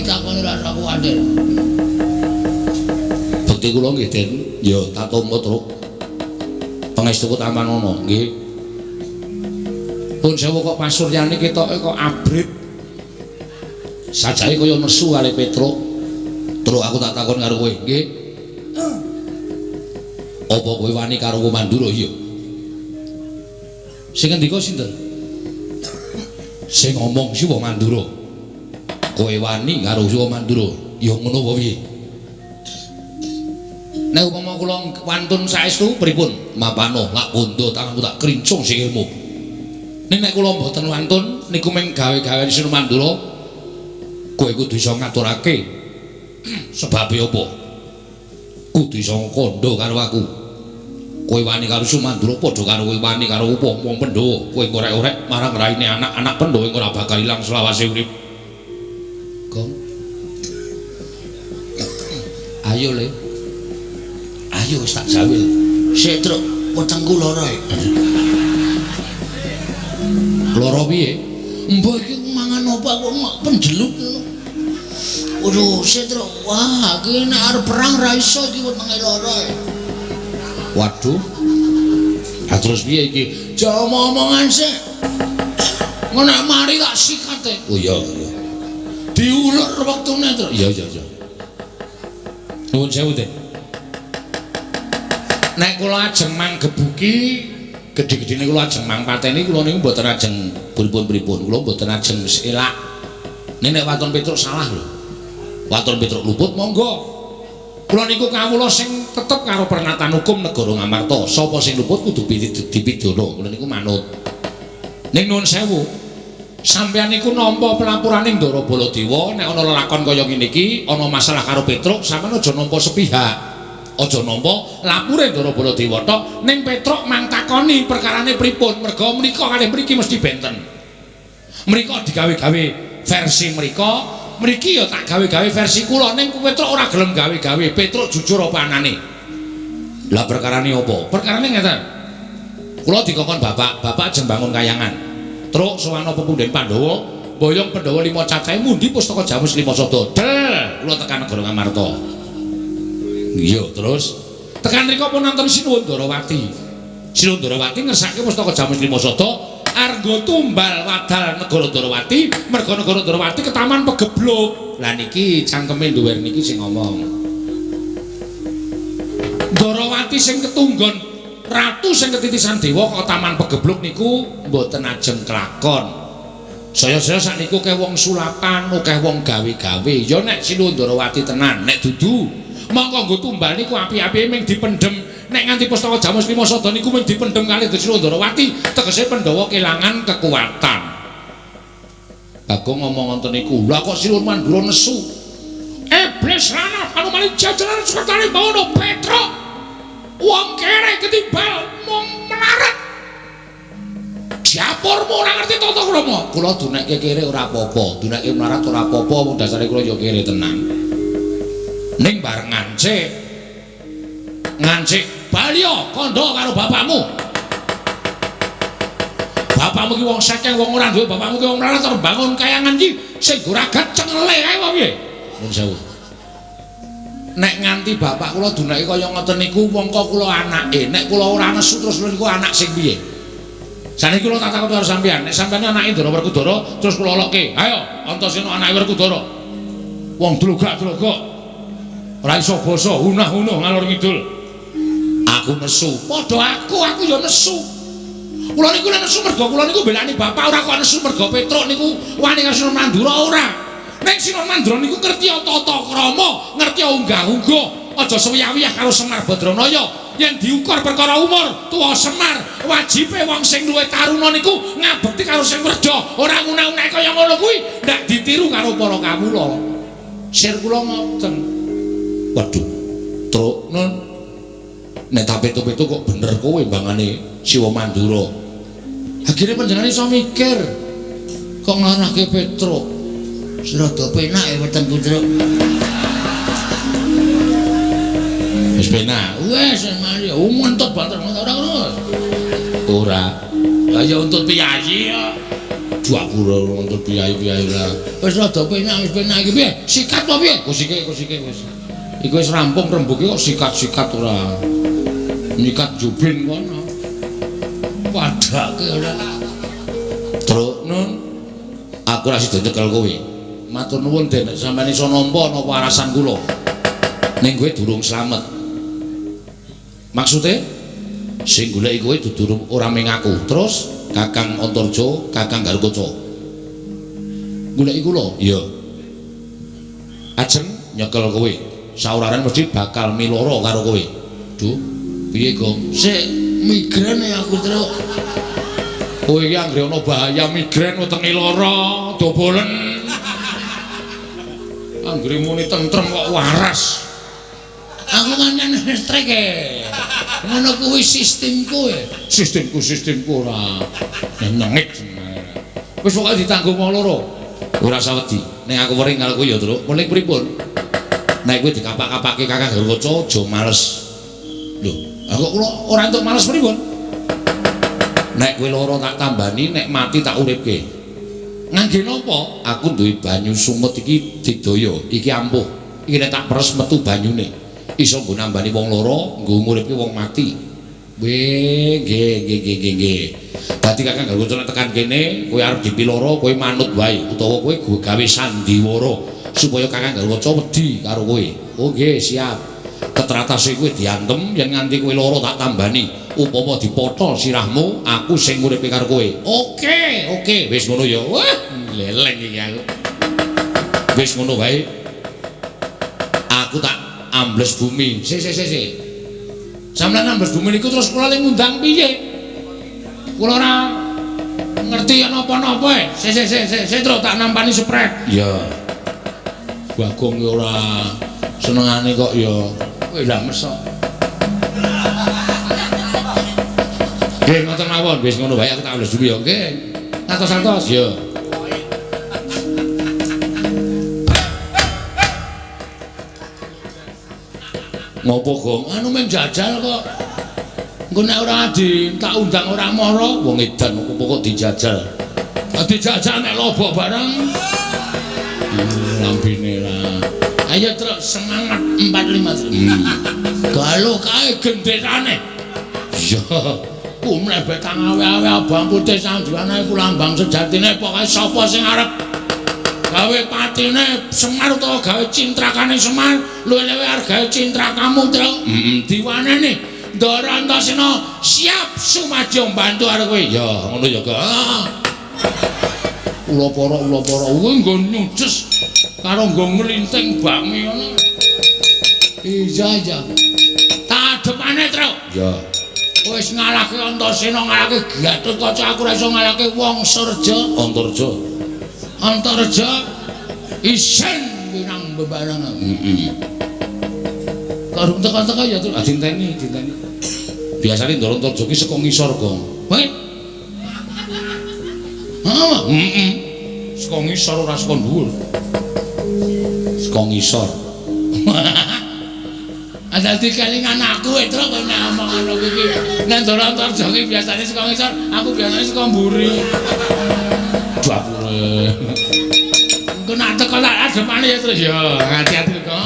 Takoni rasa kuwatir. Bekti kula nggih, Den. Ya tak tampa, Truk. Pangestuku taman ana, nggih. Pun sewu kok pasuryane ketoke kok abrit. Sajake kaya nesu kali Petruk. Truk aku tak takon karo kowe, nggih. Apa kowe wani karo Mandura iya? Sing ngendika sinten? Sing ngomong si wong Mandura. Kowe wani karo Suwa Mandura ya ngono apa piye? Nek upama kula wantun saestu pripun? Mapano lak bondo tanganku tak krincung sikilmu. Nek kula mboten wantun niku mung gawe-gawe Suwa Mandura kowe kudu iso ngaturake sebabe apa? Kudu iso kandha karo aku. Kowe wani karo Suwa Mandura padha karo kowe wani karo wong Pandhawa. Kowe ngorek-orek marang raine anak-anak Pandhawa ora bakal ilang selawase urip. Ayo le, ayo wis tak jawe. Sik Truk, wetengku lara. Lara piye? Mbok iki mangan apa kok mak penjeluk ngono. Waduh, sik Truk. Wah, iki nek arep perang ra iso iki wetenge lara. Waduh. Ah terus piye iki? Jauh omongan sik. Ngono mari tak sikate. Oh iya, iya. Diulur wektune Truk. Iya, iya, iya. Nuwun sewu, Den. Nek kula ajeng manggebuki gedhe-gedhene kula ajeng mangpateni kula niku mboten ajeng pripun-pripun. Kula mboten ajeng elak. Nek Waton Petruk salah lho. Waton Petruk luput monggo. Kula niku kawula sing tetep karo pernatan hukum negara Ngamarta. Sapa sing luput kudu dipidana. Kula niku manut. Ning nuwun sewu. Sampeyan niku nampa pelapurane Ndara Baladewa nek ana lelakon kaya ngene iki, ana masalah karo Petruk, sampeyan aja nampa sepihak. Aja nampa lapure Ndara Baladewa tok, ning Petruk mang takoni perkarane pripun, merga menika kalih mriki mesti benten. Mrika digawe-gawe versi mrika, mriki ya tak gawe-gawe versi kula, ning Petruk ora gelem gawe-gawe. Petruk jujur apa anane. Lah perkarane apa? Perkarane ngeten. Kula dikokon bapak ajeng bangun kayangan. Truk sowan pepunden Pandhawa, boyong Pandhawa 5 cacahe mundi pustaka Jamus 5 Sada. Del, kula tekan negara Ngamarta. Iya, terus tekan mriko pun nonton Sinuwun Ndarawati. Sinuwun Ndarawati ngersake pustaka Jamus 5 Sada, arga tumbal wadal negara Ndarawati, merga negara Ndarawati ketaman pegebluk. Lah niki cangkeme duwer niki sing ngomong. Ndarawati sing ketunggon ratu sing ketitisan dewa kok taman pegebluk niku mboten ajeng kelakon. Saya-saya sakniku akeh wong sulapan, akeh wong gawe-gawe. Ya nek Sinuwun Ndarawati tenan, nek dudu mongko nggo tumbal niku api-api ming dipendhem. Nek nganti pustaka Jamus 5 Sada niku ming dipendhem kalih Sinuwun Ndarawati, tegese Pandhawa kelangan kekuatan. Bagong ngomong ngoten niku. Lah kok Sinuwun Mandura nesu. Iblis lanang anu malih jajaran sekretaris bawana Petruk. Wong kere ketimbal mung melarat. Diapurmu ora ngerti tata krama. Kula dunekke kere ora apa-apa, dunekke melarat ora apa-apa, wong dasare kula ya kere tenan. Ning bareng ngancik balya kandha karo bapakmu. Bapakmu ki wong sekeng, wong ora duwe, bapakmu ki wong melarat terus bangun kayangan iki sing guragat cengele kae wae piye? Nuwun sewu.
nek nganti bapak kula dunake kaya ngoten niku mongko kula anake nek kula ora nesu terus kula niku anak sing piye saniki kula tak takon karo sampean nek sampean anake Ndara Werkudara terus kula lokke ayo Antasena anake Werkudara wong dlogak-dlogok ora iso basa hunah-hunuh ngalor ngidul aku nesu padha aku ya nesu kula niku nesu mergo kula niku mbelani bapak ora kok nesu mergo Petruk niku wani karo Sinon Mandura ora nek Sinon Mandura niku ngerti tata krama ngerti unggah-ungguh aja suwi-wiyah karo Semar Badranaya yen diukur perkara umur tuwa Semar wajibe wong sing luwih taruna niku ngabekti karo sing werda ora ngune-une kaya ngono kuwi ndak ditiru karo para kawula sir kula ngoten waduh truk nun nek tak petu-petu kok bener kowe mbangane Siwa Mandura akhire panjenengan iso mikir kok ngarahke Petruk rada penak ya weteng Petruk wis penak wis mari untut banter ora ngono ora kaya untut piyayi ya juakura untut piyayi-piyayi lah wis rada penak wis penak iki piye sikat apa piye kusike wis iku wis rampung rembuke kok sikat-sikat ora nyikat jubin kono padake ora truk nun aku ra sida nyekel kowe matur nuwun Den sampeyan iso nampa napa arasan kula ning kowe durung slamet maksude sing goleki kowe dudu ora mung aku terus Kakang Antarja Kakang Garukaca goleki kula iya ajeng nyekel kowe sauraran mesti bakal miloro karo kowe duh piye Gong sik migren aku terus kowe iki anggere ana bahaya migren wetenge lara dobolen anggere muni tentrem kok waras aku kan listrik ngono kuwi sistemku sistemku ora nyengit wis pokoke ditanggung wong loro ora usah wedi nek aku wering karo kowe ya Truk mulih pripun nek kowe dikapak-kapake Kakang Garukaca aja males lho aku kula ora entuk males pripun nek kowe lara tak tambani nek mati tak uripke ngangge napa aku duwe banyu sumut iki digdaya iki ampuh iki nek tak peres metu banyune iso nggo nambani wong lara nggo nguripke wong mati nggih dadi Kakang Garukaca tekan kene kowe arep dipiloro kowe manut wae utawa kowe gawe sandiwara supaya Kakang Garukaca wedi karo kowe oh nggih siap ketratase kowe diantem yen nganti kowe lara tak tambani upama dipotol sirahmu aku sing nguripe karo kowe oke wis ngono ya wah leleng iki aku wis ngono wae aku tak ambles bumi sik sampeyan ambles bumi niku terus kula ngundang piye kula ora ngerti napa-napa sik terus tak nampani spret ya Bagong ora senengane kok ya kowe ndak mesok nggih ngoten mawon wis ngono wae aku tak ambles bumi ya nggih santos ya ngopo Gong anu men jajal kok engko nek ora tak undang ora mara wong edan kok dijajal dijajal nek lobo bareng lambene lah ayo Truk semangat 45 galuh kae gendetane iya ku mlebet awe-awe abang putih sanjuane ku lambang sejatine pokoke sapa sing arep gawe patine Semar utawa gawe cintrakane Semar luwih-luwih arep gawe cintrakamu Truk diwaneni Ndara Antasena siap sumajung bantu arep kowe ya ngono ya kok ula-para kowe nggo nyuces karo nggo nglinting bakmi ngono iya tak adepane Truk ya wis ngalahke Antasena ngalahke Gatotkaca aku ora iso ngalahke wong Surja Antarja isen binang bebarengan karung teka-teka ya Truk dinteni biasane Ndara Antarja ki saka ngisor Gong weh saka ngisor ora saka dhuwur saka ngisor ada dikelingan aku Truk kok ngomong ngono iki nek Ndara Antarja ki biasane saka ngisor aku biasane saka mburi Bapure. Engko nak teko tak ademane ya terus ya. Hati-hati kok.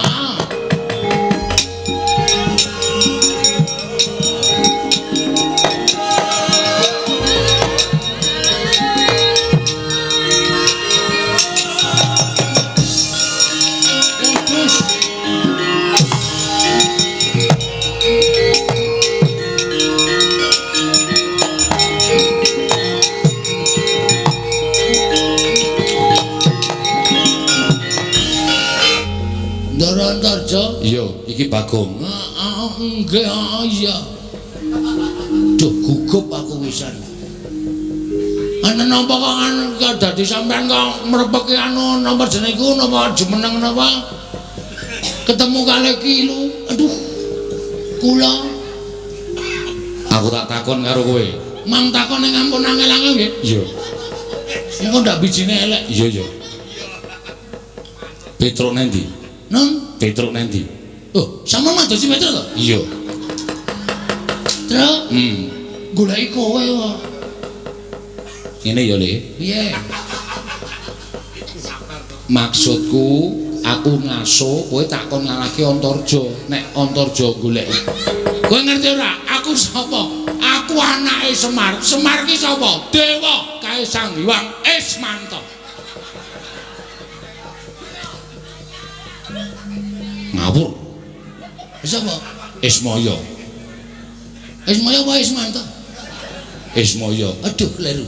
Ndara Antarja?
Iya, iki Bagong.
Nggih, iya. Duh, gugup aku wisan. Ana napa kok dadi sampean kok mrepeki anu napa jenenge iku napa jumeneng napa? Ketemu kalih kilu. Aduh. Kula
Aku tak takon karo kowe.
mang takon ning ampun angel-angel nggih.
Iya.
Engko ndak bijine elek.
Iya, iya. Petruk nendi?
Nun,
Petruk nendi?
oh, sama madosi Petruk to?
Iya.
Truk, goleki kowe kok.
Ngene ya, Le.
Piye?
Maksudku aku ngaso kowe takon ngalake Antarja. Nek Antarja goleki.
Kowe ngerti ora? Aku sapa? Aku anake Semar. Semar ki sapa? Dewa Kaisang Hyang Ismanta.
Ngawur.
Sapa?
Ismaya.
Ismaya apa Ismanta?
Ismaya.
Aduh, kleru.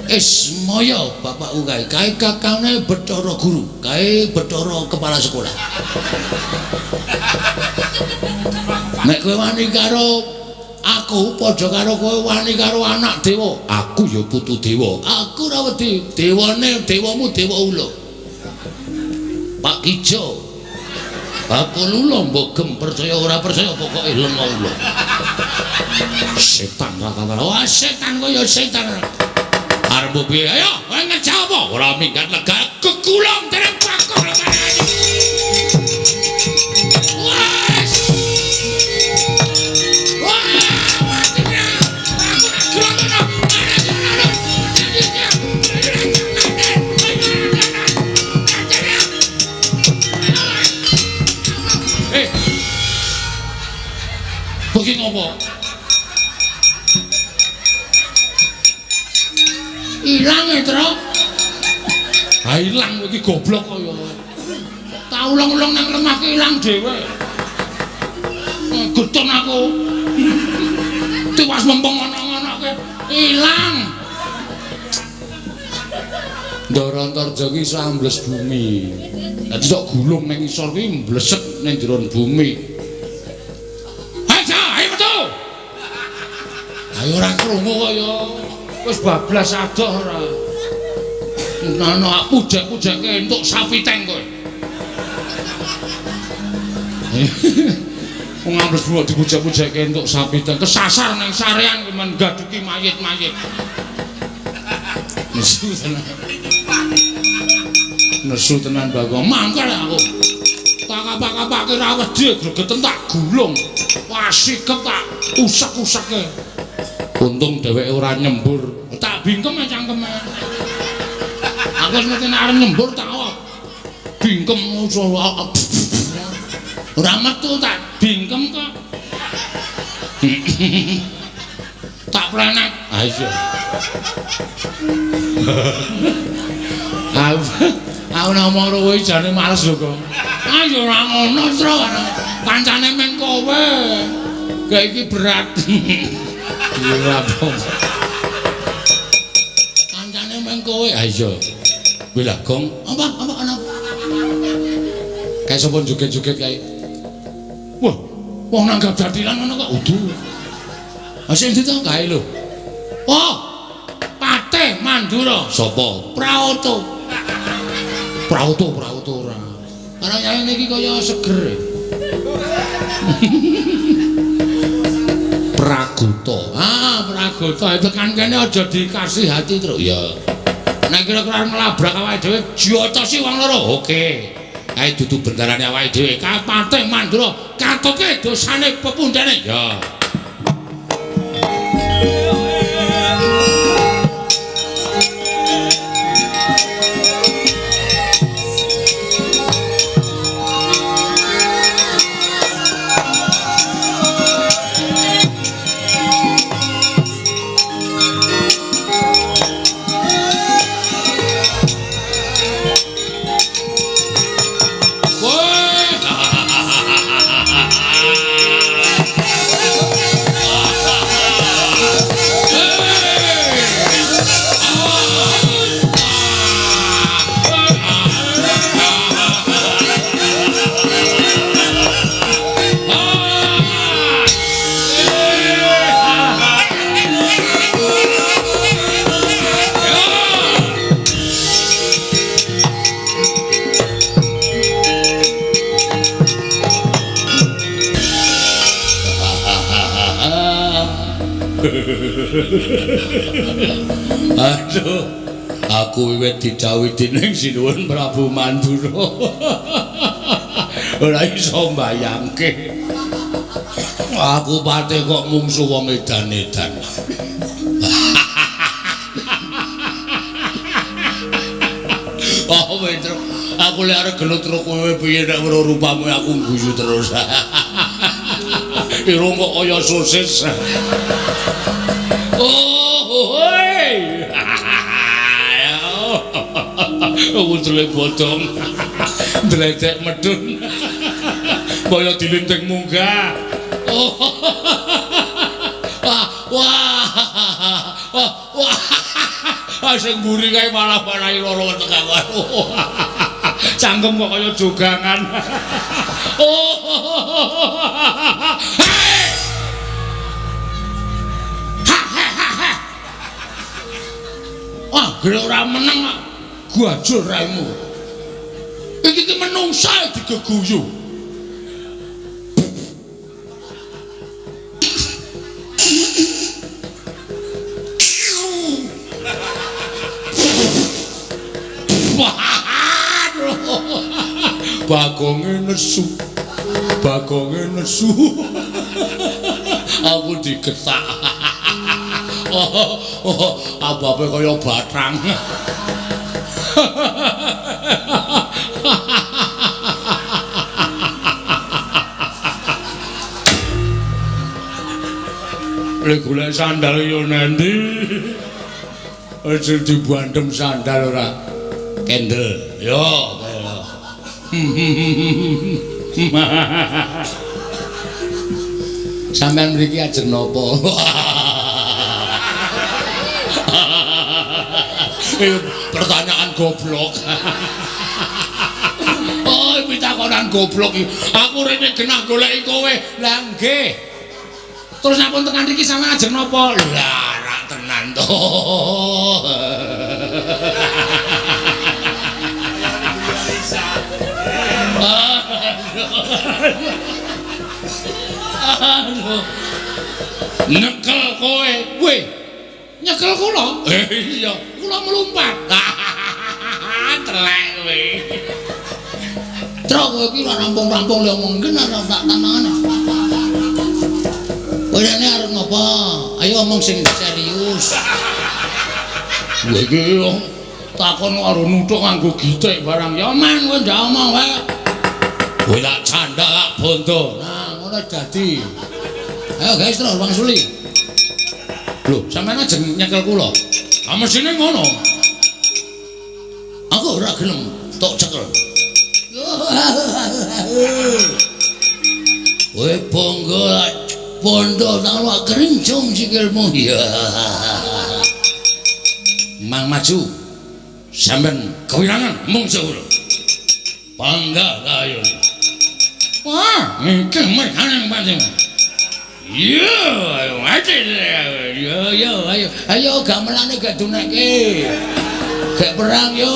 Ismaya bapakku kae kakane Bathara Guru, kae Bathara kepala sekolah. Nek kowe wani karo aku padha karo kowe wani karo anak dewa.
Aku ya putu dewa.
Aku ora wedi, dewane dewamu dewa ula. Pak Ijo. Aku lula mbok gem percaya ora percaya pokoke lenga ula.
Setan rata-rata.
Wah, setan kaya setan. Arep piye? Ayo, kowe ngejawab apa? Ora minggat lega kekulong dereng bakal kanane. Wes. Wah, matinya. Aku nak gerono. Bagi ngopo? Ilang ya, Tro?
Ha ilang iki goblok kaya.
Tak ulang-ulang nang lemah ki ilang dhewe. Getun aku. Tiwas mempeng ana-ana ke ilang.
Ndara Antarja ki sambles bumi. Dadi sok gulung ning isor ki mblesek ning jero bumi.
Ayo metu. Ayo ora krungu kaya wis bablas adoh ora. Ana pujek-pujekke entuk sapiteng kowe.
Wong ambles bumi dipujek-pujekke entuk sapiteng kesasar ning sarean ki men gaduki mayit-mayit. Nesu tenan. Nesu tenan Bagong.
Mangkel aku. Tak kapak-kapake ra wedi gregeten tak gulung. Wah sikep tak usak-usake.
Untung dheweke ora nyembur.
Tak bingkem cangkeme. Aku mesti nek arep nyembur tak bingkem ora metu tak bingkem kok. Tak plenek.
Ah iya.
Aku nomor kowe jane males lho kok. Ayo ora ngono, Tro. Kancane meng kowe. Kayak iki berat.
Iya apa?
Kancane meng kowe.
Ah iya. Kuwi lah Gong.
Apa ana?
Kayak sapa joget-joget kae.
Wah, wong nanggap dadilan ngono kok.
Udu.
Sing dito kae lho. Oh, Patih Mandura.
Sapa?
Praoto.
Prauto ora.
Karena nyanyi niki kaya seger.
Praguta.
Pragoto itu kan kene aja dikasih hati terus.
Ya.
Nek kira-kira ngelabrak awake dhewe diotosi wong loro.
Oke. Kae dudu bendarane awake dhewe.
Patih Mandura katoke dosane pepundhane.
Ya.
Aduh, aku wiwit didhawuhi dening Sinuwun Prabu Mandura. Ora iso mbayangke. Aku pate kok mungsu wong edan-edan. Oh, Petro, aku lek arep gelut karo kowe piye nek weruh rupamu aku guyu terus. Irung kok kaya sosis. Oh, hei. Utrule bodong. Dledek medun. Kaya dilinting munggah. Oh. Wah. Sing mburi kae malah marahi lara wetek aku. Cangkem kok kaya jogangan. Oh. Wah, gere ora meneng gua ajur raimu. Iki ki menungsa digeguyu. Bagonge nesu. Aku digetak. Abape kaya bathang. Lek golek sandal yo nendi? Aja dibandem sandal ora. Kendel. Yo. Sampeyan mriki ajeng napa? Pertanyaan goblok. Oh, pitakonan goblok iki. Aku rene genah goleki kowe. Lah nggih. Terus napun tekan iki sampeyan ajeng napa? Lah, rak tenan to. Nyekel kowe. Weh, nyekel kula? Iya, kula melumpat. Telek kowe. Trok kowe iki ora rampung-rampung le omong ngene ora tak tanangane. Kowe rene arep ngopo? Ayo omong sing serius. Kowe iki takon karo nuthuk nganggo gitik barang. Ya man kowe ndak omong wae. Kowe tak candhak tak bondo. Nah, ngono dadi. Ayo guys, terus Bang Suli. Lho, sampeyan ajeng nyekel kula. Ah mesine ngono. Aku ora gelem tok cekel. Kowe bonggo bondo tak lak kerincung sikilmu. Ya. Mang maju. Sampeyan kewirangan mungsu kula. Bangga kayu. Wah, iki merkane pancen. Yo, ayo ayo gamelane gak duneke. Gak perang yo.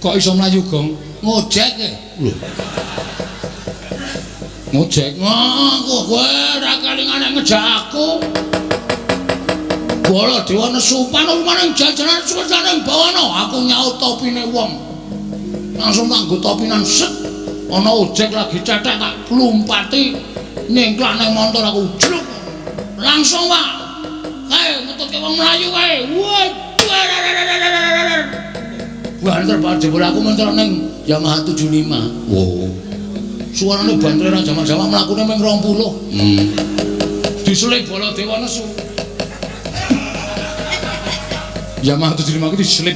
Kok iso mlayu, Gong? Ngojek e. Lho. Ngojek. Kok kowe ora kelingan ngejak aku.
Baladewa nesu panos maning jajaran suksesane bawana aku nyaut topine wong. Langsung nganggo topinan set. Ana ojek lagi cetek tak lumpati nyengklak nang montor aku jluk. Langsung Pak. Kae ngetutke wong Melayu kae. Banter Pak jebul aku mentor ning Yamaha 75.
Wow.
Suarane banter ra jaman-jaman mlakune ming 20. Diselip Baladewa nesu. Yamaha 75 iki diselip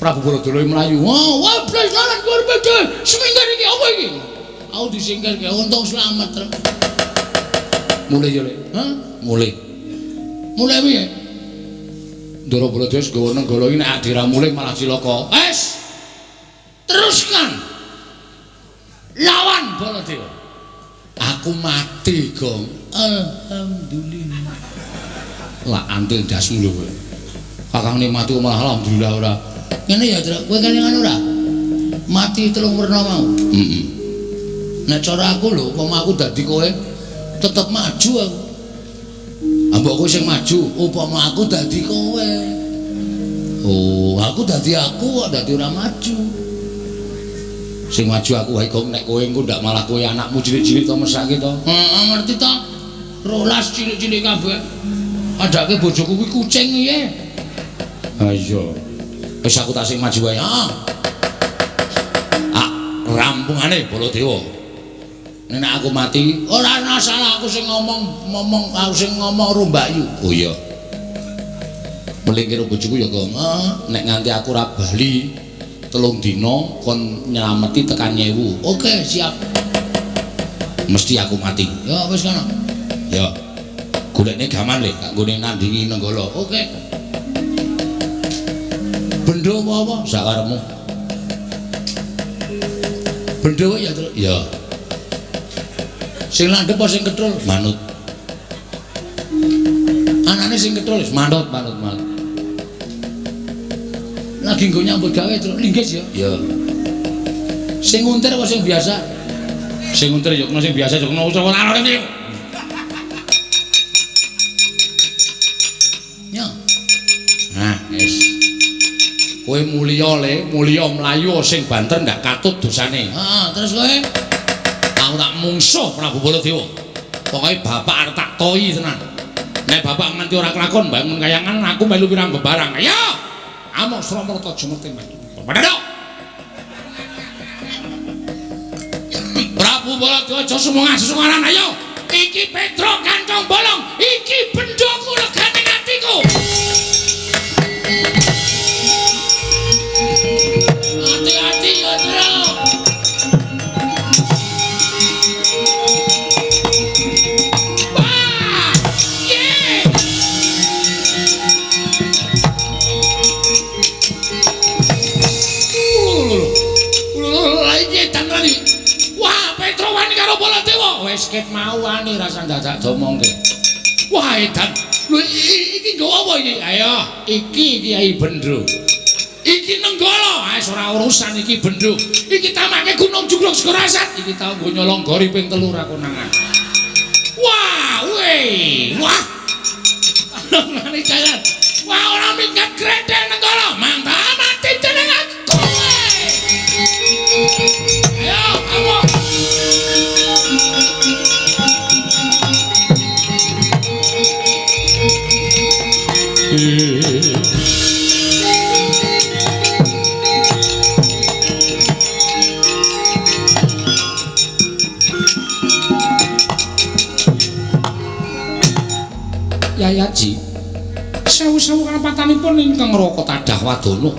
Prabu Baladara Melayu. Wah, blas lalan luar biasa. Seminggar iki apa iki? Aku disingkirke untung selamat. Mulai yo, Le. Hah? Mulai. Mulai piye? Ndara Baladara segawa nenggala iki nek dira mulai malah cilaka. Wes. Teruskan. Lawan Baladara. Aku mati, Gong. Alhamdulillah. Lah antil dasmu lho kowe. Kakang nikmati malah alhamdulillah ora. Ngene ya, Tru. Kowe kene ngono ora? Mati telung werna mau. Heeh. Nek cara aku lho, upama aku dadi kowe tetep maju aku. Ambok kowe sing maju, upama aku dadi kowe. Oh, aku dadi aku kok dadi ora maju. Sing maju aku wae kok nek kowe engko ndak malah kowe anakmu cilik-cilik to mesake to. Heeh, ngerti to? 12 cilik-cilik kabeh. Adake bojoku kuwi kucing piye? Ha iya. Wis aku tak sing maju wae. Rampungane Baladewa. Nek aku mati, ora ana salah aku sing ngomong aku sing ngomong Rumbayu. Oh iya. Melingkir bojoku ya kok. Nek nganti aku ora bali 3 dina kon nyelameti tekan 1000. Oke, siap. Mesti aku mati. Ya wis kono. Ya. Golekne gaman le, tak nggone nandingi Nenggala. Oke. Bendho apa? Sakarepmu. Bendho ya, Tru. Ya. Sing landhep apa sing kethul? Manut. Anane sing kethul wis manut. Lagi nggo nyambut gawe, Tru. Linggis ya? Ya. Sing untir apa sing biasa? Sing untir ya kena sing biasa ya kena ora ana iki. Ya. Nah, wis. Kowe mulya le, mulya mlayu sing banter ndak katut dosane. Heeh, terus kowe aku tak mungsuh Prabu Baladewa. Pokoke bapak arep tak toyi tenan. Nek bapak nganti ora kelakon bangun kayangan aku melu pirang bebarang. Ayo. Amok Sramata jemete mati. Padha. Prabu Baladewa aja sumungah-sumungan ayo. Iki Petro kantong bolong, iki bendhaku legane atiku. Hati-hati ya, Tru. Wah! Ye! Iki tanrani. Wah, Petro wani karo Baladewa. Wis ket mau wani rasa dadak domongke. Wah, edan. Lho iki nggo apa iki? Ayo, iki Kyai Bendro. Iki Nenggala, wis ora urusan iki Bendho. Iki tamake Gunung Jugruk Segarasat. Iki tau nggo nyolong gori ping 3 ra konangan. Wah, weh. Wah. Ngene jalan. Wah, ora minggat gredel Nenggala. Mantap mati jeneng aku. Ayo, kamu. Yayaji sewu-sewu kalepatanipun ingkang Raka Tadah Wadana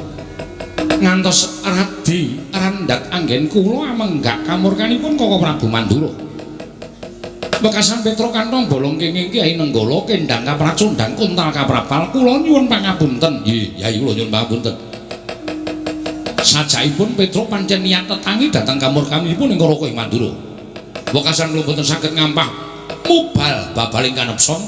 ngantos radi randhat anggen kula amenggak kamurkanipun Koko Prabu Mandura bekasan Petro kantong bolong kenging Kyai Nenggala kendhang kapracundhang kuntal kaprapal kula nyuwun pangapunten. Nggih, Yai kula nyuwun pangapunten. Sajaipun Petro pancen niat tetangi dhateng kamur kamipun ing Raka ing Mandura. Bekasan kula boten saged ngampah mubal babaling kanepson.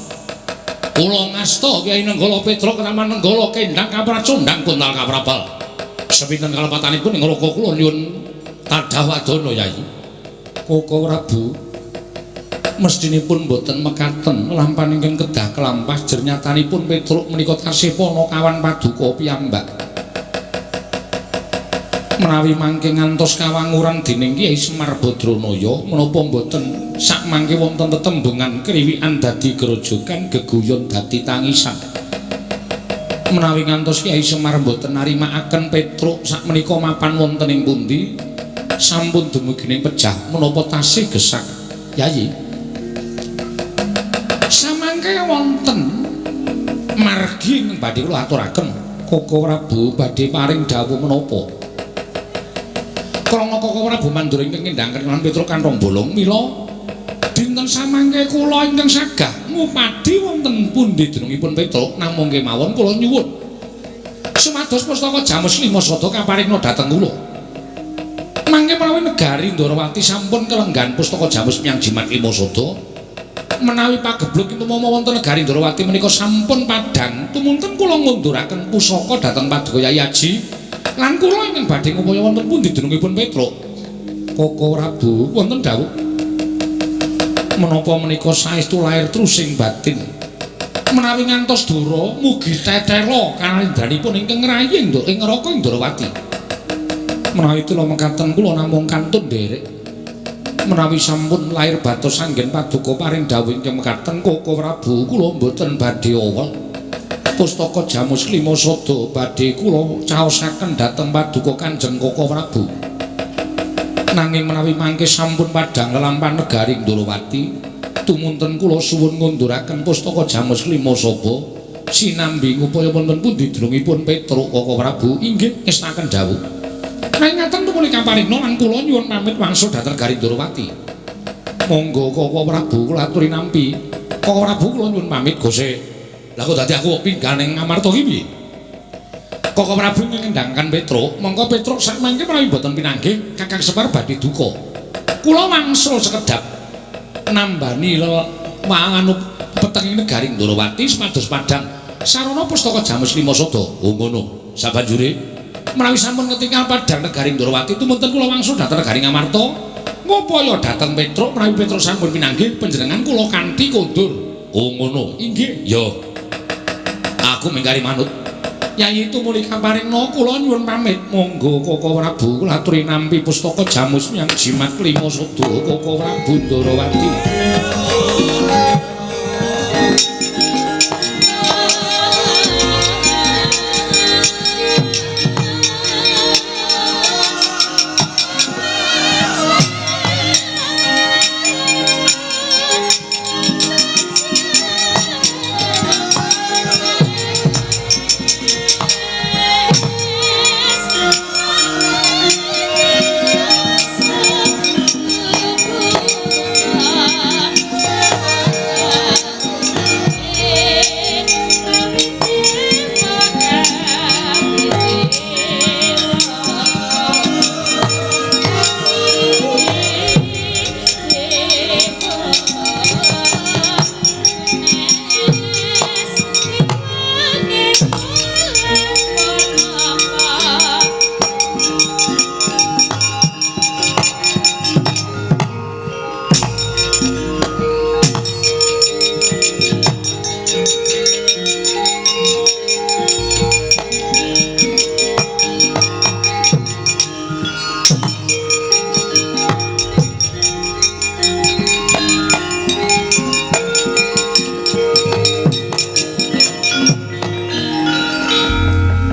Kula ngasta Kyai Nenggala Petro ketaman Nenggala kendhang kapracundhang kuntal kaprapal. Sepinten kalepatanipun ing Raka kula nyuwun Tadah Wadana, Yai. Koko Prabu
Mestinipun boten mekaten lampahan ingkang kedah kelampas jernyatanipun Petruk menika tasih pana kawan paduka piyambak. Menawi mangke ngantos kawanguran dening Kyai Semar Badranaya menapa boten sakmangke wonten tetembungan kriwikan dadi grojogan geguyon dadi tangisan. Menawi ngantos Kyai Semar boten narimakaken Petruk sakmenika mapan wonten ing pundi sampun dumugining pejah menapa tasih gesak Yayi. Samangke wonten margi ing badhe kula aturaken Koko Prabu badhe paring dawuh menapa. Krana Koko Prabu Mandura ingkang ngendhangaken lan Petruk kanthong bolong mila dinten samangke kula ingkang sagah ngupadi wonten pundi jenengipun Petruk namung kemawon kula nyuwun sumados pustaka Jamus Lima Sada kaparingna dhateng kula. Mangke menawi negari Ndarawati sampun kelenggan pustaka Jamus Myang Jimat Lima Sada menawi pagebluk tumama wonten negari Ndarawati menika sampun padhang tumunten kula ngunduraken pusaka dhateng Paduka Yayi Aji lan kula ingkang badhe ngupaya wonten pundi jenengipun Petruk. Koko Prabu wonten dawuh menapa menika saestu lair trusing batin menawi ngantos Dara mugi tetela kalendhanipun ingkang ngrayi ing neraka Ndarawati. Menawi kula mekaten kula namung kantun nderek menawi sampun lair batos anggen paduka paring dawuh ingkang mekaten Koko Prabu kula mboten badhe awel pustaka Jamus Lima Sada badhe kula caosaken dhateng paduka Kanjeng Koko Prabu. Nanging menawi mangke sampun padhang lelampahan negari Ndarawati tumunten kula suwun ngunduraken pustaka Jamus Lima Sada sinambi ngupaya wonten pundi jenengipun Petruk. Koko Prabu inggih ngestaken dawuh. Nanging ngaten tumuli kaparingna lan kula nyuwun pamit wangsul dhateng negari Ndarawati. Monggo Koko Prabu kula aturi nampi. Koko Prabu kula nyuwun pamit Gose. Lah kok dadi aku pingganing Amarta iki piye? Koko Prabu ngendhangkan Petruk, mongko Petruk sakmangke menawi boten pinanggih Kakang Semar badhe duka. Kula wangsul sekedhap nambani anu petenging negari Ndarawati supados padhang sarana pustaka Jamus Lima Sada. Oh ngono. Sabanjure menawi sampun ketingal padhang negari Ndarawati tumunten kula wangsul dhateng negari Ngamarta ngupaya dhateng Petruk menawi Petruk sampun pinanggih panjenengan kula kanthi kondur. Oh ngono. Inggih. Ya. Aku mingkari manut. Yayi tumuli kaparingna kula nyuwun pamit. Monggo Koko Prabu kula aturi nampi pustaka Jamus Myang Jimat Lima Sada Koko Prabu Ndarawati.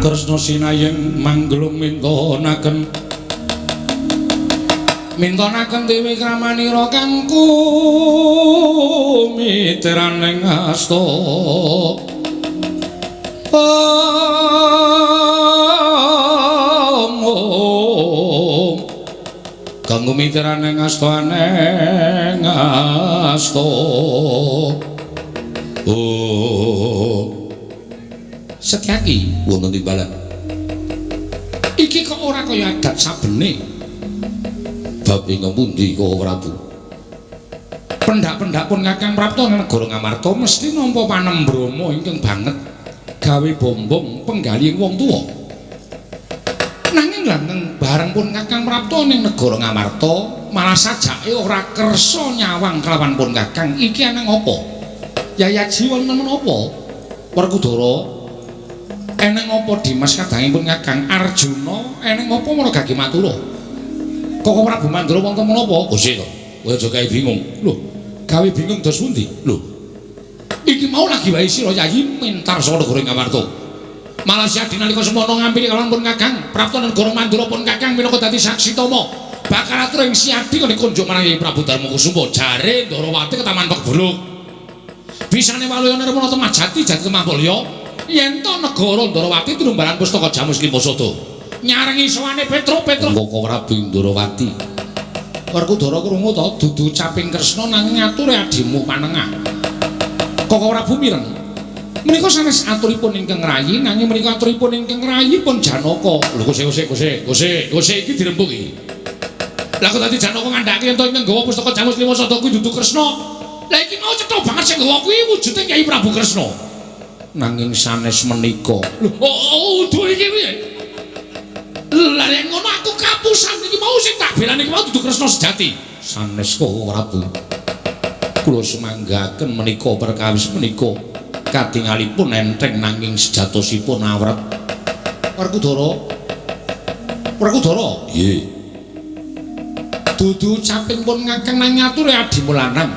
Kresna sinayeng manglung mintonaken dewi kramanira kang kumitiraning asta kang kumitiraning asta aneng asta. Setyaki wonten timbalan. Iki kok ora kaya adat sabene. Bab ing pundi Koko Prabu? Pendak-pendak pun Kakang Prapta negara Ngamarta mesti nampa panembrama ingkang banget gawe bombong penggali wong tuwa. Nanging langgeng bareng pun Kakang Prapta ning negara Ngamarta malah sajake ora kersa nyawang kelawan pun Kakang iki aneng apa? Yayaji wonten menapa? Werkudara eneng apa Dimas kadangipun Kakang Arjuna eneng apa Maragagi matura? Kok Prabu Mandura wonten menapa? Gusti to. Kowe aja gawe bingung. Lho, gawe bingung dos pundi? Lho. Iki mau lagi wae sira Yayi mentar saka negara Ngamarta. Malah siadi nalika semono ngampili kalawan pun Kakang Prapta negara Mandura pun Kakang minangka dadi saksi tama bakal atur ing siadi kene kunjuk marang Yayi Prabu Darmakusuma jare Ndarawati ketaman Pekbuluk. Bisane waluyane remono Temajati jati Temampulya yen to negara Ndarawati tinumbalan pustaka Jamus Limasada nyarengi sowane Petro Koko Prabu Ndarawati. Werkudara krungu to dudu caping Kresna nanging ature adimu panengah. Koko Prabu mireng menika sanes aturipun ingkang rayi nanging menika aturipun ingkang rayi pun Janaka. Lho Gusih iki dirembuk iki. Lah kok dadi Janaka ngandhake ento ingkang gawa pustaka Jamus Limasada kuwi dudu Kresna. Lah iki mau cetha banget sing gawa kuwi wujude Kyai Prabu Kresna. Nanging sanes menika. Lho udu iki piye? Lah yen ngono aku kapusan iki mau sing tak belani iki mau dudu Kresna sejati. Sanes kok Prabu. Kula semanggaken menika perkawis menika katingalipun enteng nanging sejatosipun awrat. Werkudara. Nggih. Dudu caping pun Kakang nang nyature adimu lanang.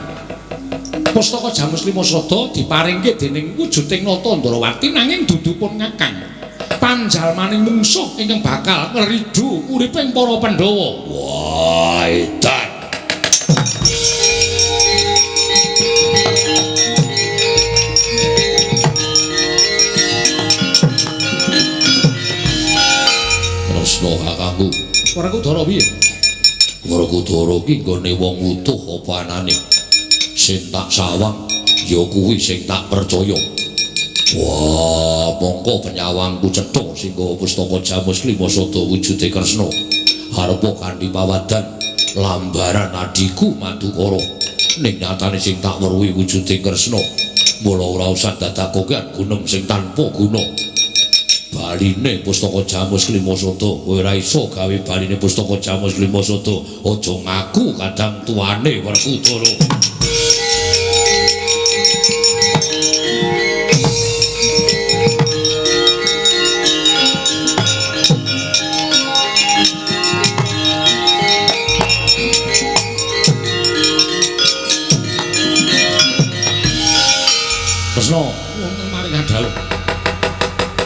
Pustaka Jamus Limasada diparingke dening wujuding Nata Ndarawati nanging dudu pun Kakang panjalmaning mungsuh ingkang bakal ngridu uriping para Pandhawa. Wah, edan. Kresna kakangku. Werkudara piye? Werkudara ki nggone wong utuh apa anane? Sing tak sawang ya kuwi sing tak percaya. Wah, mongko penyawangku cetha sing gawa pustaka Jamus Limasada wujude Kresna. Arepa kanthi pawadan lambaran adiku Madukara. Ning nyatane sing tak weruhi wujude Kresna. Mula ora usah dadakoke gunem sing tanpa guna. Baline pustaka Jamus Limasada, kowe ora iso gawe baline pustaka Jamus Limasada. Aja ngaku kadang tuane Werkudara. Kresna, wonten maring adalu.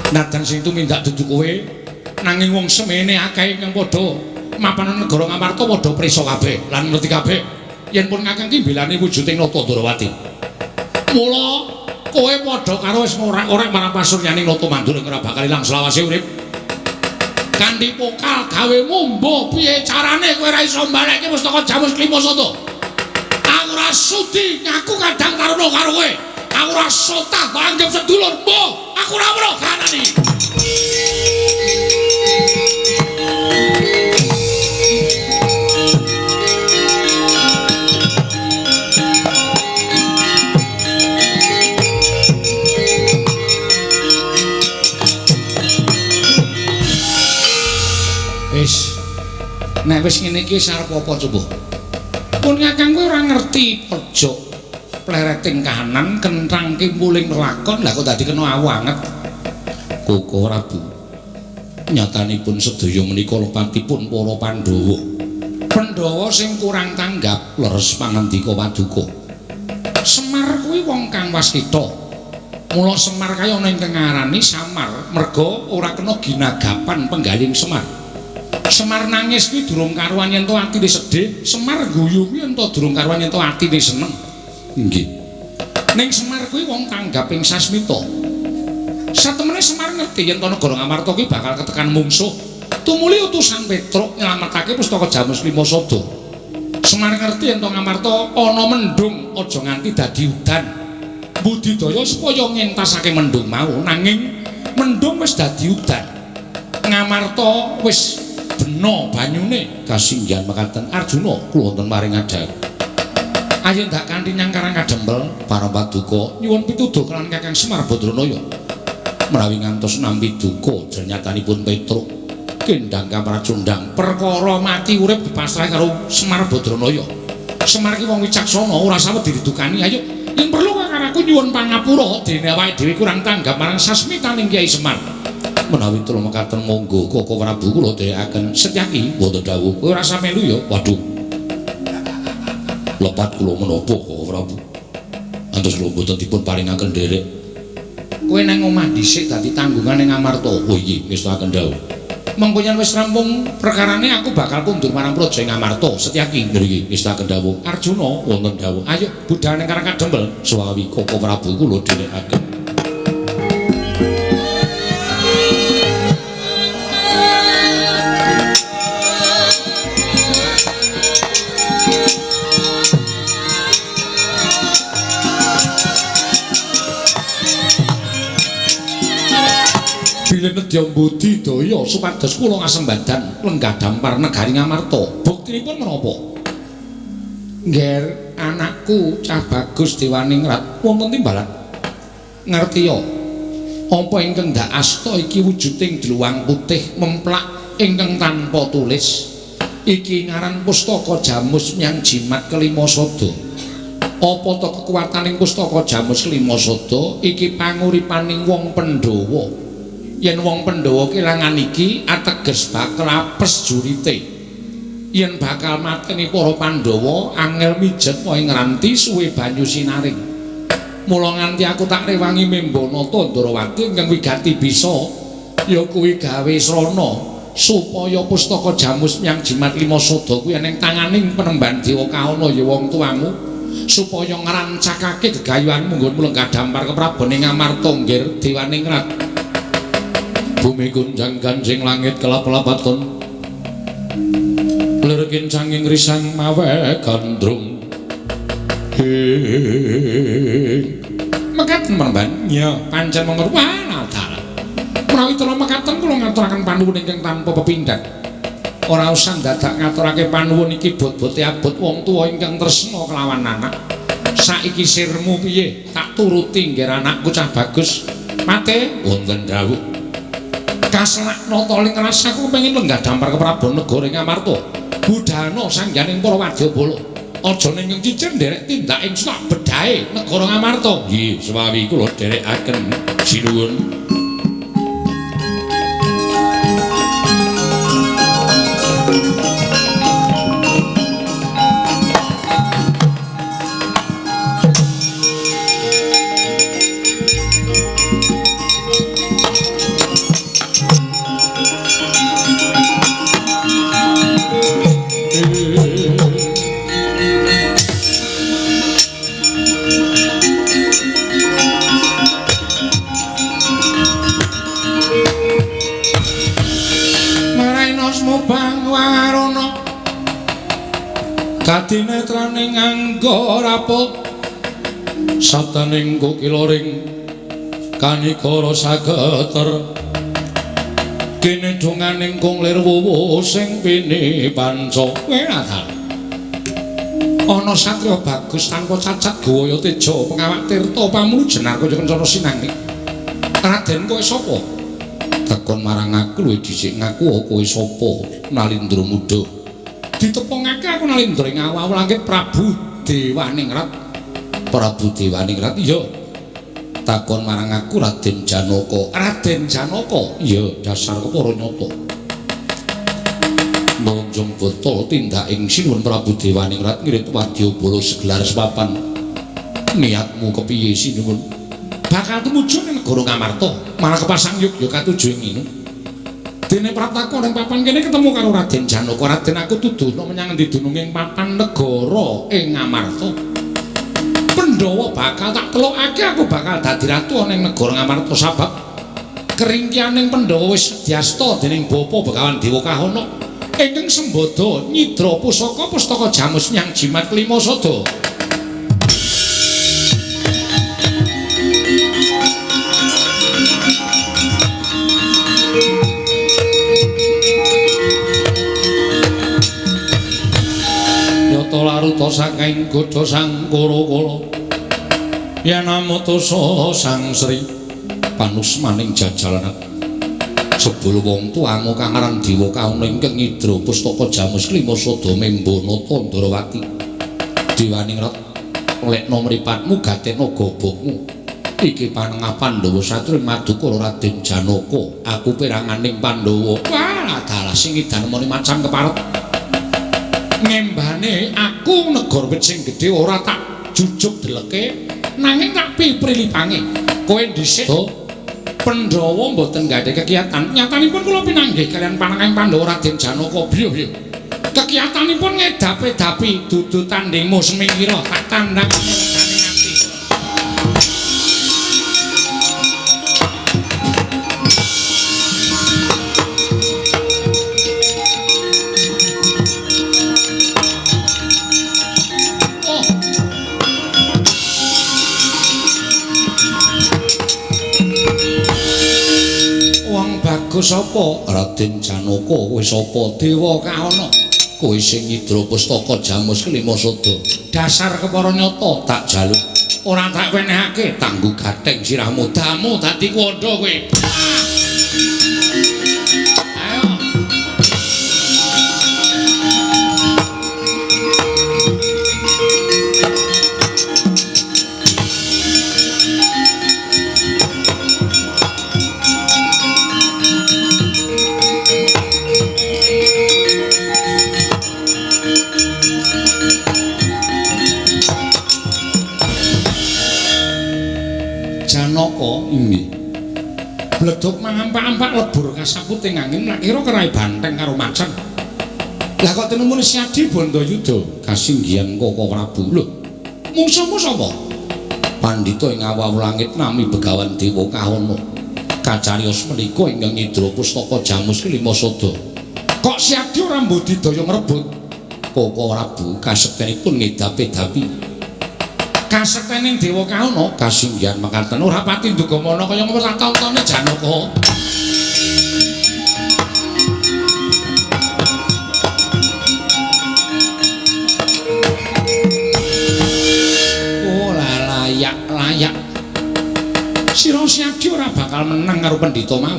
Nadan sing tumindak dudu kowe, nanging wong semene akeh ingkang padha mapan negara Ngamarta padha prisa kabeh lan ngerti kabeh yen pun Kakang ki mbelani wujuding Nata Ndarawati. Mula kowe padha karo wis ngorak-orak marang pasuryaning Nata Mandura ora bakal ilang selawase urip. Kanthi pokal gawe mumbo piye carane kowe ora iso mbaleke pustaka Jamus Limasada. Aku ora sudi ngaku kadang karena karo kowe. Aku ora sotah tak anggap sedulur, mbok. Aku ora weruh kanane. Wis. Nek wis ngene iki sarep apa coba? Pun Kakang kowe ora ngerti pojok plereting kanan kentrang kimpuling lakon lah kok dadi kena awanget. Koko Prabu. Nyatanipun sedaya menika lepatipun para Pandhawa. Pandhawa sing kurang tanggap leres pangandika Paduka. Semar kuwi wong kang waskita. Mula Semar kaya ana ingkang ngarani samar merga ora kena ginagapan penggaling Semar. Semar nangis kuwi durung karuan yen to atine sedih, Semar guyu kuwi yen to durung karuan yen to atine seneng. Nggih. Ning Semar kuwi wong tanggap ing sasmita. Satemene Semar ngerti yen to negara Ngamarta kuwi bakal ketekan mungsuh. Tumuli utusan Petruk nyelametake pustaka Jamus Limasada. Semar ngerti yen to Ngamarta ana mendung aja nganti dadi udan. Budidaya supaya ngentasake mendung mau nanging mendung wis dadi udan. Ngamarta wis bena banyune kasinggihan mekaten Arjuna kula wonten maring adhang. Ayo ndak kanthi nyangkarang kadempel para paduka nyuwun pituduh kaliyan Kakang Semar Badranaya menawi ngantos nampi duka jenyatanipun Petruk Kendang Kamracundang perkara mati urip dipasrahe karo Semar Badranaya. Semar ki wong wicaksana ora sawedi didukani. Ayo yen perlu karo aku nyuwun pangapura dene awake dhewe kurang tanggap marang sasmitaning Kyai Semar. Menawi kula mekaten monggo Koko Prabu kula dherekaken Setyaki wonten dawuh. Kowe ora usah melu ya. Waduh. Lepat kula menapa Koko Prabu. Antos kula boten dipun paringaken nderek. Kowe nang omah dhisik dadi tanggungan ning Amarta. Oh iya, wis akan dawuh. Mengko yen wis rampung perkarane aku bakal kundur marang Praja ing Amarta. Setyaki ngriki wis akan dawuh. Arjuna wonten dawuh. Ayo budhal ning Karang Kadempel suwawi Koko Prabu kula dherekaken. Bilih nedya mbudi daya supados kula ngasembadan lenggah dampar negari Ngamarta. Buktinipun menapa? Ngger anakku Cah Bagus Dewaningrat wonten timbalan. Ngertiya apa ingkang ndak asta iki wujuding dluwang putih memplak ingkang tanpa tulis. Iki ngaran Pustaka Jamus Myang Jimat Kelima Sada. Apa ta kekuwataning Pustaka Jamus Kelima Sada iki panguripaning wong Pandhawa. Yen wong Pandhawa kelangan iki ateges bakal apes jurite. Yen bakal mateni para Pandhawa angel mijet wae ngranti suwe banyu sinaring. Mula nganti aku tak rewangi Membanata Ndrawati ingkang wigati bisa ya kuwi gawe srana supaya Pustaka Jamus Myang Jimat Lima Sada kuwi ning tanganing Penemban Dewa Kahana ya wong tuamu supaya ngrancakake gegayuhanmu nggon lenggah dampar keprabon ing Amarta nggir Dewaningrat. Bumi gunjang ganjing langit kelap-lapaton lerkin canging risang mawe gandrung mekaten Penemban ya pancen monggo wanadal menawi kula mekaten kula ngaturaken panuwun ingkang tanpa pepindhan ora usah dadak ngaturake panuwun iki bot-bote abot wong tuwa ingkang tresna kelawan anak saiki sirmu piye tak turuti nggih anakku Cah Bagus mate wonten dawuh kaselakna to ling rasaku pengin lenggah dampar keprabon negara ing Amarta budhana sangganing para wadyabala aja ning cicir nderek tindak ing sak bedhahe negara Amarta nggih suwawi kula dherekaken sinuwun. Kadinetraning nganggo rapuh sataning kukiloring kanikara sageter kene donganing kunglir wuwu sing pini panca wenatan ana satriya bagus tanpa cacat gawaya teja pengawak tirta pamulu jenar kaya kencana sinanging Raden kowe sapa takon marang aku luwih dhisik ngaku kowe sapa Nalindra Muda ditepungake aku Nalindra ing awal langit Prabu Dewaningrat. Prabu Dewaningrat iya. Takon marang aku Raden Janaka. Raden Janaka? Iya, dasar kepara nyata. Monjong botol tindak ing sinuwun Prabu Dewaningrat ngirit wadyabala segelar sepapan. Niatmu kepiye sinuwun? Bakal tumuju ning negara Ngamarta, malah kepasang Yogya katuju ing ngene. Dene Prataka ning papan kene ketemu karo Raden Janaka. Raden aku tuduhna menyang endi dununging papan negara ing Ngamarta. Pandhawa bakal tak telokake aku bakal dadi ratu ning negara Ngamarta sabab keringkianing Pandhawa wis diasta dening Bapa Begawan Dewa Kahana ingkang sembada nyidra pusaka Pustaka Jamus Myang Jimat Kelima Sada. Laruta saking godha sang kala-kala yen amutusa sang Sri panusmaning jajalan
Jebul wong tuamu kang aran Dewa Kauna ingkang ngidra pustaka Jamus Klima Sada Membana Tandrawati. Dewaningrat lekna mripatmu gatena gobokmu. Iki panengah Pandhawa satring Madukara Raden Janaka. Aku peranganing Pandhawa. Wah, dalah sing idanemane macam keparep. Ngembane aku negara wit sing gedhe ora tak jujuk deleke nanging tak piprilipange. Kowe dhisik Pandhawa mboten gadhe kegiatan. Nyatanipun kula pinanggih kalian panengahing Pandhawa Raden Janaka. Biyuh biyuh. Kegiatanipun ngedapi-dapi dudu tandingmu semingkira tak tandang regane ati. Bagus sapa? Raden Janaka. Kowe sapa? Dewa Kauna. Kowe sing nyidra pustaka Jamus Klima Sada. Dasar kepara nyata tak jaluk. Ora tak wenehake tanggo gatheng sirahmu damu dadi wanda kowe. Ayo. Janaka inggih. Bledhog mangampak-ampak lebur kasaputing angin lak kira kerai banteng karo macan. Lah kok tinumun Syadi Bandayuda kasinggihan Kaka Prabu. Lho, mungsuhmu sapa? Pandhita ing awawu langit nami Begawan Dewa Kauna. Kacarios menika ingkang nyidra pustaka Jamus Klima Sada. Kok Syadi ora mbudidaya ngrebut? Kaka Prabu kasektenipun ngedapi-dapi. Kasektening Dewa Kauna kasinggihan mekaten ora pati ndugamana kaya ngono sak taun-taune Janaka. Oh layak. Sira Syadi ora bakal menang karo pendhita mau.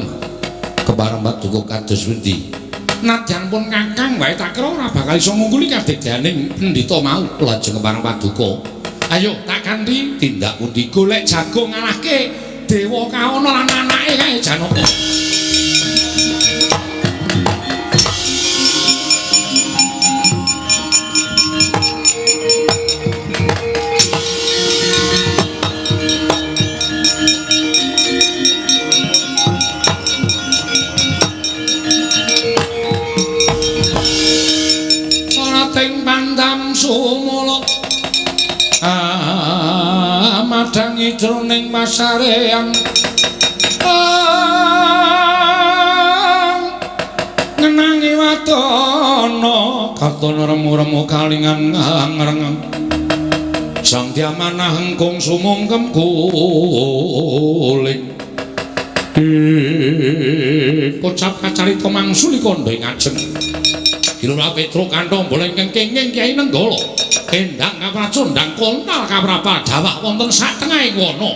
Kepareng Paduka kados pundi? Nadyan pun Kakang wae tak kira ora bakal iso ngungguli kadegdaning pendhita mau. Lajeng kepareng Paduka. Ayo tak kanthi tindak pundi golek jago ngalahke Dewa Kauna lan anake kae Janaka. Ora ting pandam sumula madangi jroning masarean ngenangi wadana katana remu-remu kalingan ngreng sang diamanah engkung sumungkem kuling kocap kacarita mangsuli kandha ing ajeng Kilura Petro kantong boleh kenging Kyai Nenggala kendang kapracundang kontal kaprapal dawah wonten sak tengahing wana.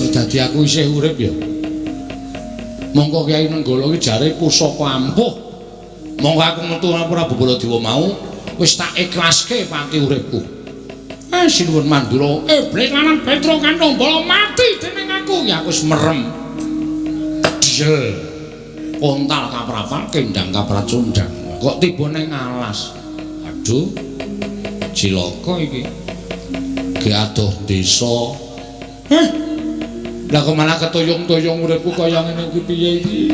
Dadi aku isih urip ya. Monggo Kyai Nenggala iki jare pusaka ampuh. Monggo aku metu Prabu Baladewa mau wis tak ikhlaske pati uripku. Sinuwun Mandura, Blek lan Petro kantong bala mati dening aku ya aku wis merem. Diel. Kontal kaprapal kendang kapracundang. Kok tiba ning alas. Aduh. Cilaka iki. Ge adoh desa. Lah kok malah ketoyong-toyong uripku kaya ngene iki piye iki?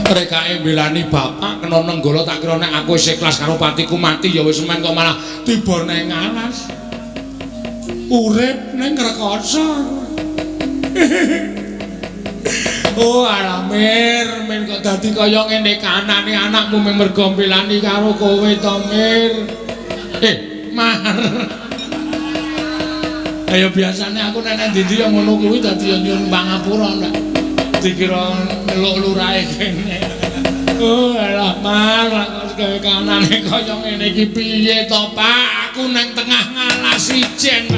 Rekake mbelani bapak kena Nenggala tak kira nek aku wis ikhlas karo patiku mati ya wis men kok malah tiba ning alas. Urip ning rekoso. Oh alamir, men kok dadi kaya ngene kanane anakmu mergo mbelani karo kowe to, Mir.
Mar. Ayo biasane aku nek ndi ya ngono kuwi dadi nyuwun pangapura ndak. Dikira meluk lurahe kene. Oh, alah Mar, kok kanane kaya ngene iki piye to, Pak? Aku nang tengah ngalas ijen.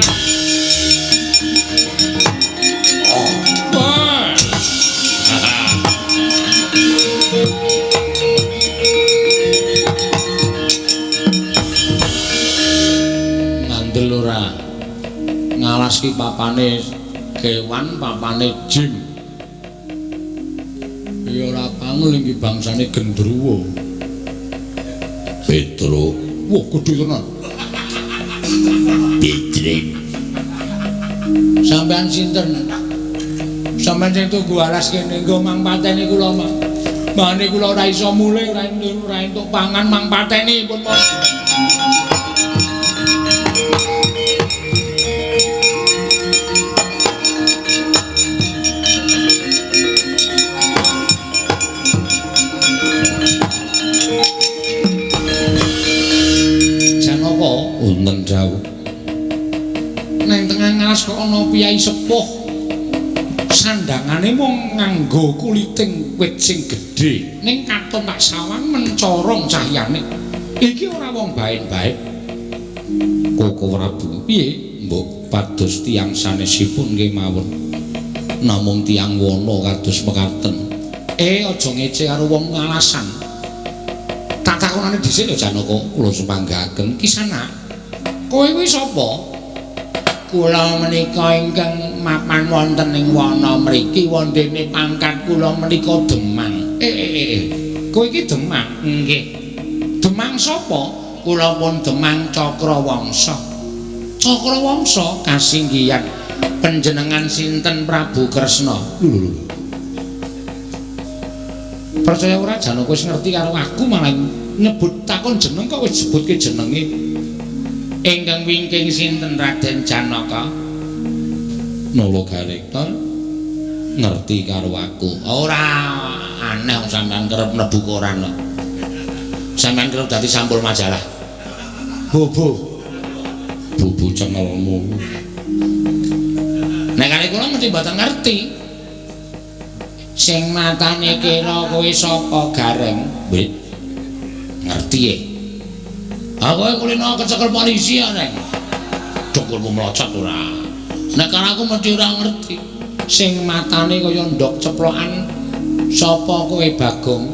Ngandel ora ngalas ki papane kewan, papane jin. Ya ora pangul iki bangsane gendruwo.
Petro.
Wah, gedhe tenan.
Petrin.
Sampeyan sinten? Sampeyan sing tuku alas kene nggo mang pateni kula, Mang. Mane kula ora iso mulih, ora entuk pangan mang pateni pun mon. Janaka
Wonten dawuh.
nang tengah ngalas kok ana piyai sepuh. Sandangane mung nganggo kuliting wit sing gedhe ning katon tak sawang mencorong cahyane. Iki ora wong baik-baik.
Koko Prabu.
Piye?
Mbok pados tiyang sanesipun nggih mawon. Namung tiyang wana kados mekaten.
Aja ngece karo wong ngalasan. Tak takonane dhisik lho Janaka,
Kula sumanggaken
Kisana. Kowe kuwi sapa? Kula menika ingkang mapan wonten ing wana mriki wondene pangkat kula menika Demang. Kowe iki Demang? Nggih. Demang sapa? Kula pun Demang Cakrawangsa. Cakrawangsa kasinggihan panjenengan sinten Prabu Kresna?
Lho.
Percaya ora Janaka wis ngerti karo aku malah nyebut takon jeneng kok wis sebutke jenenge. Ingkang wingking sinten Raden Janaka?
Nalagareka ngerti karo aku.
Ora aneh wong sampean kerep mlebu koran kok. Sampean kerep dadi sampul majalah. Bobo.
Bubu cengelmu.
Nek kali kula mesti mboten ngerti. Sing matane kira kowe sapa Gareng?
Wit.
Ngerti ya? Aku kulino kecekel polisi ya, Neng. Dongkulmu melocot ora. Nek kan aku mesti ora ngerti. Sing matane kaya ndok ceplokan sapa kowe Bagong?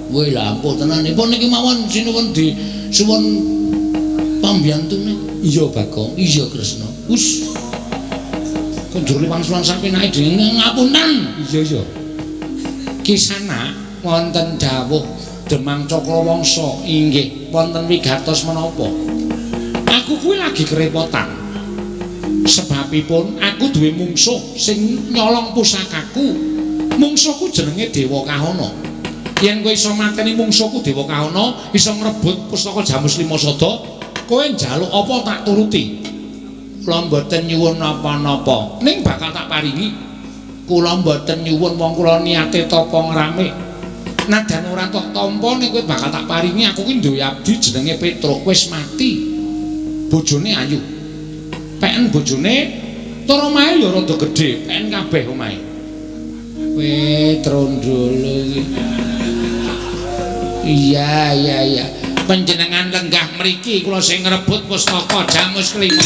Kowe lha ampun tenanipun niki mawon sinuwun disuwun pambiyantune.
Iya Bagong.
Iya Kresna. Wis. Kondur liwang-suwang sampinake dhewe ngapunten.
Iya.
Kisana wonten dawuh Demang Cakrawangsa inggih wonten wigatos menapa? Aku kuwi lagi kerepotan. Sebabipun aku duwe mungsuh sing nyolong pusakaku. Mungsuhku jenenge Dewa Kahana. Yen kowe iso mateni mungsuhku Dewa Kahana, iso ngrebut pustaka Jamus Lima Sada, kowe njaluk apa tak turuti. Kula mboten nyuwun napa-napa, ning bakal tak paringi. Kula mboten nyuwun wong kula niate tapa ngrame. Nadan ora tok tampa ning kowe bakal tak paringi aku ki duwe abdi jenenge Petruk wis mati. Bojone ayu. Peken bojone tur omahe ya rada gedhe, peken kabeh omahe. Petrondolo iki. Iya. Panjenengan lenggah mriki kula sing ngrebut pustaka Jamus Kelima.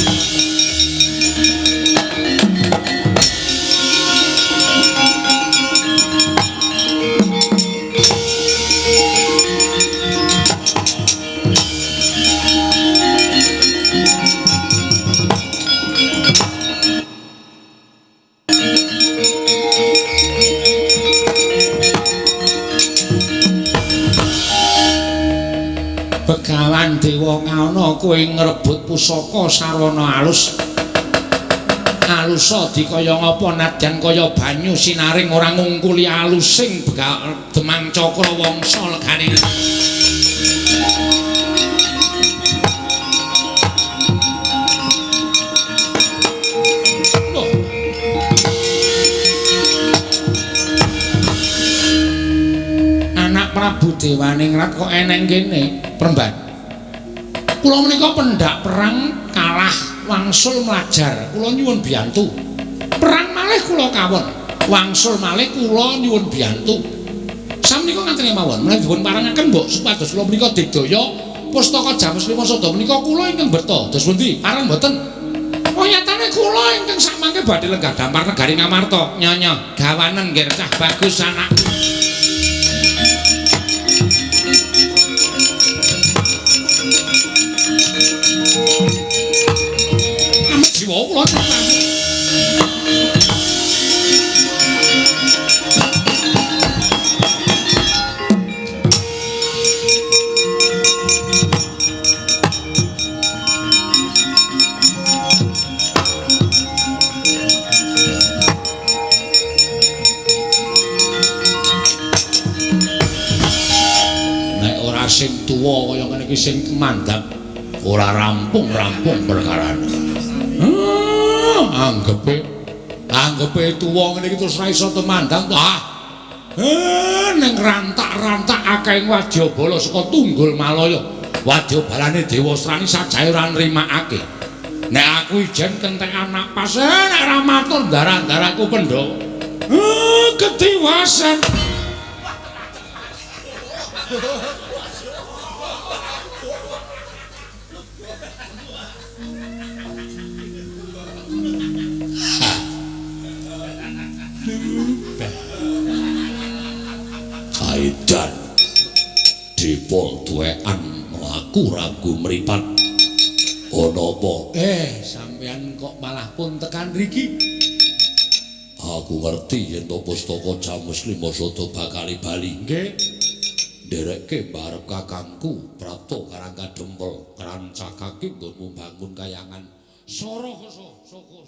Begawan Dewa Kahana kowe ngrebut pusaka sarwana alus. Alusa dikaya ngapa nadyan kaya banyu sinaring ora ngungkuli alusing Demang Cakrawangsa legane. Anak Prabu Dewaningrat kok eneng kene, Premban.
Kula menika pendak perang kalah wangsul mlajar. Kula nyuwun biyantu. Perang malih kula kawon. Wangsul malih kula nyuwun biyantu. Samenika ngaten mawon. Menawi dipun parangaken mbok supados kula menika digdaya pustaka Jamus Lima Sada menika kula ingkang berta. Dos pundi? Parang mboten. Oh nyatane kula ingkang sak mangke badhe lenggah dampar negari Ngamarta. Nyonya, gawanen nggih cah bagus anakku. Jiwa kula nek ora sing tuwa kaya ngene iki sing mandhap ora rampung-rampung perkarane. Anggepe tuwa ngene iki terus ra iso temandang to. Ning rantak-rantak akeh wadyabala saka Tunggul Malaya. Wadyabalane Dewa Srani sajae ora nrimakake. Nek aku ijen kentek anak pas nek ra matur ndara-ndaraku Pandhawa. Ketiwasan.
Aidan dipol duwekan mlaku ragu mripat ana apa
Sampeyan kok malah pun tekan mriki?
aku ngerti yen to pustaka Jamus Lima Sada bakal bali
Nggih.
nderekke barep kakangku Prapta Karangga Dempel krancakake nggonmu bangun kayangan
Sara saka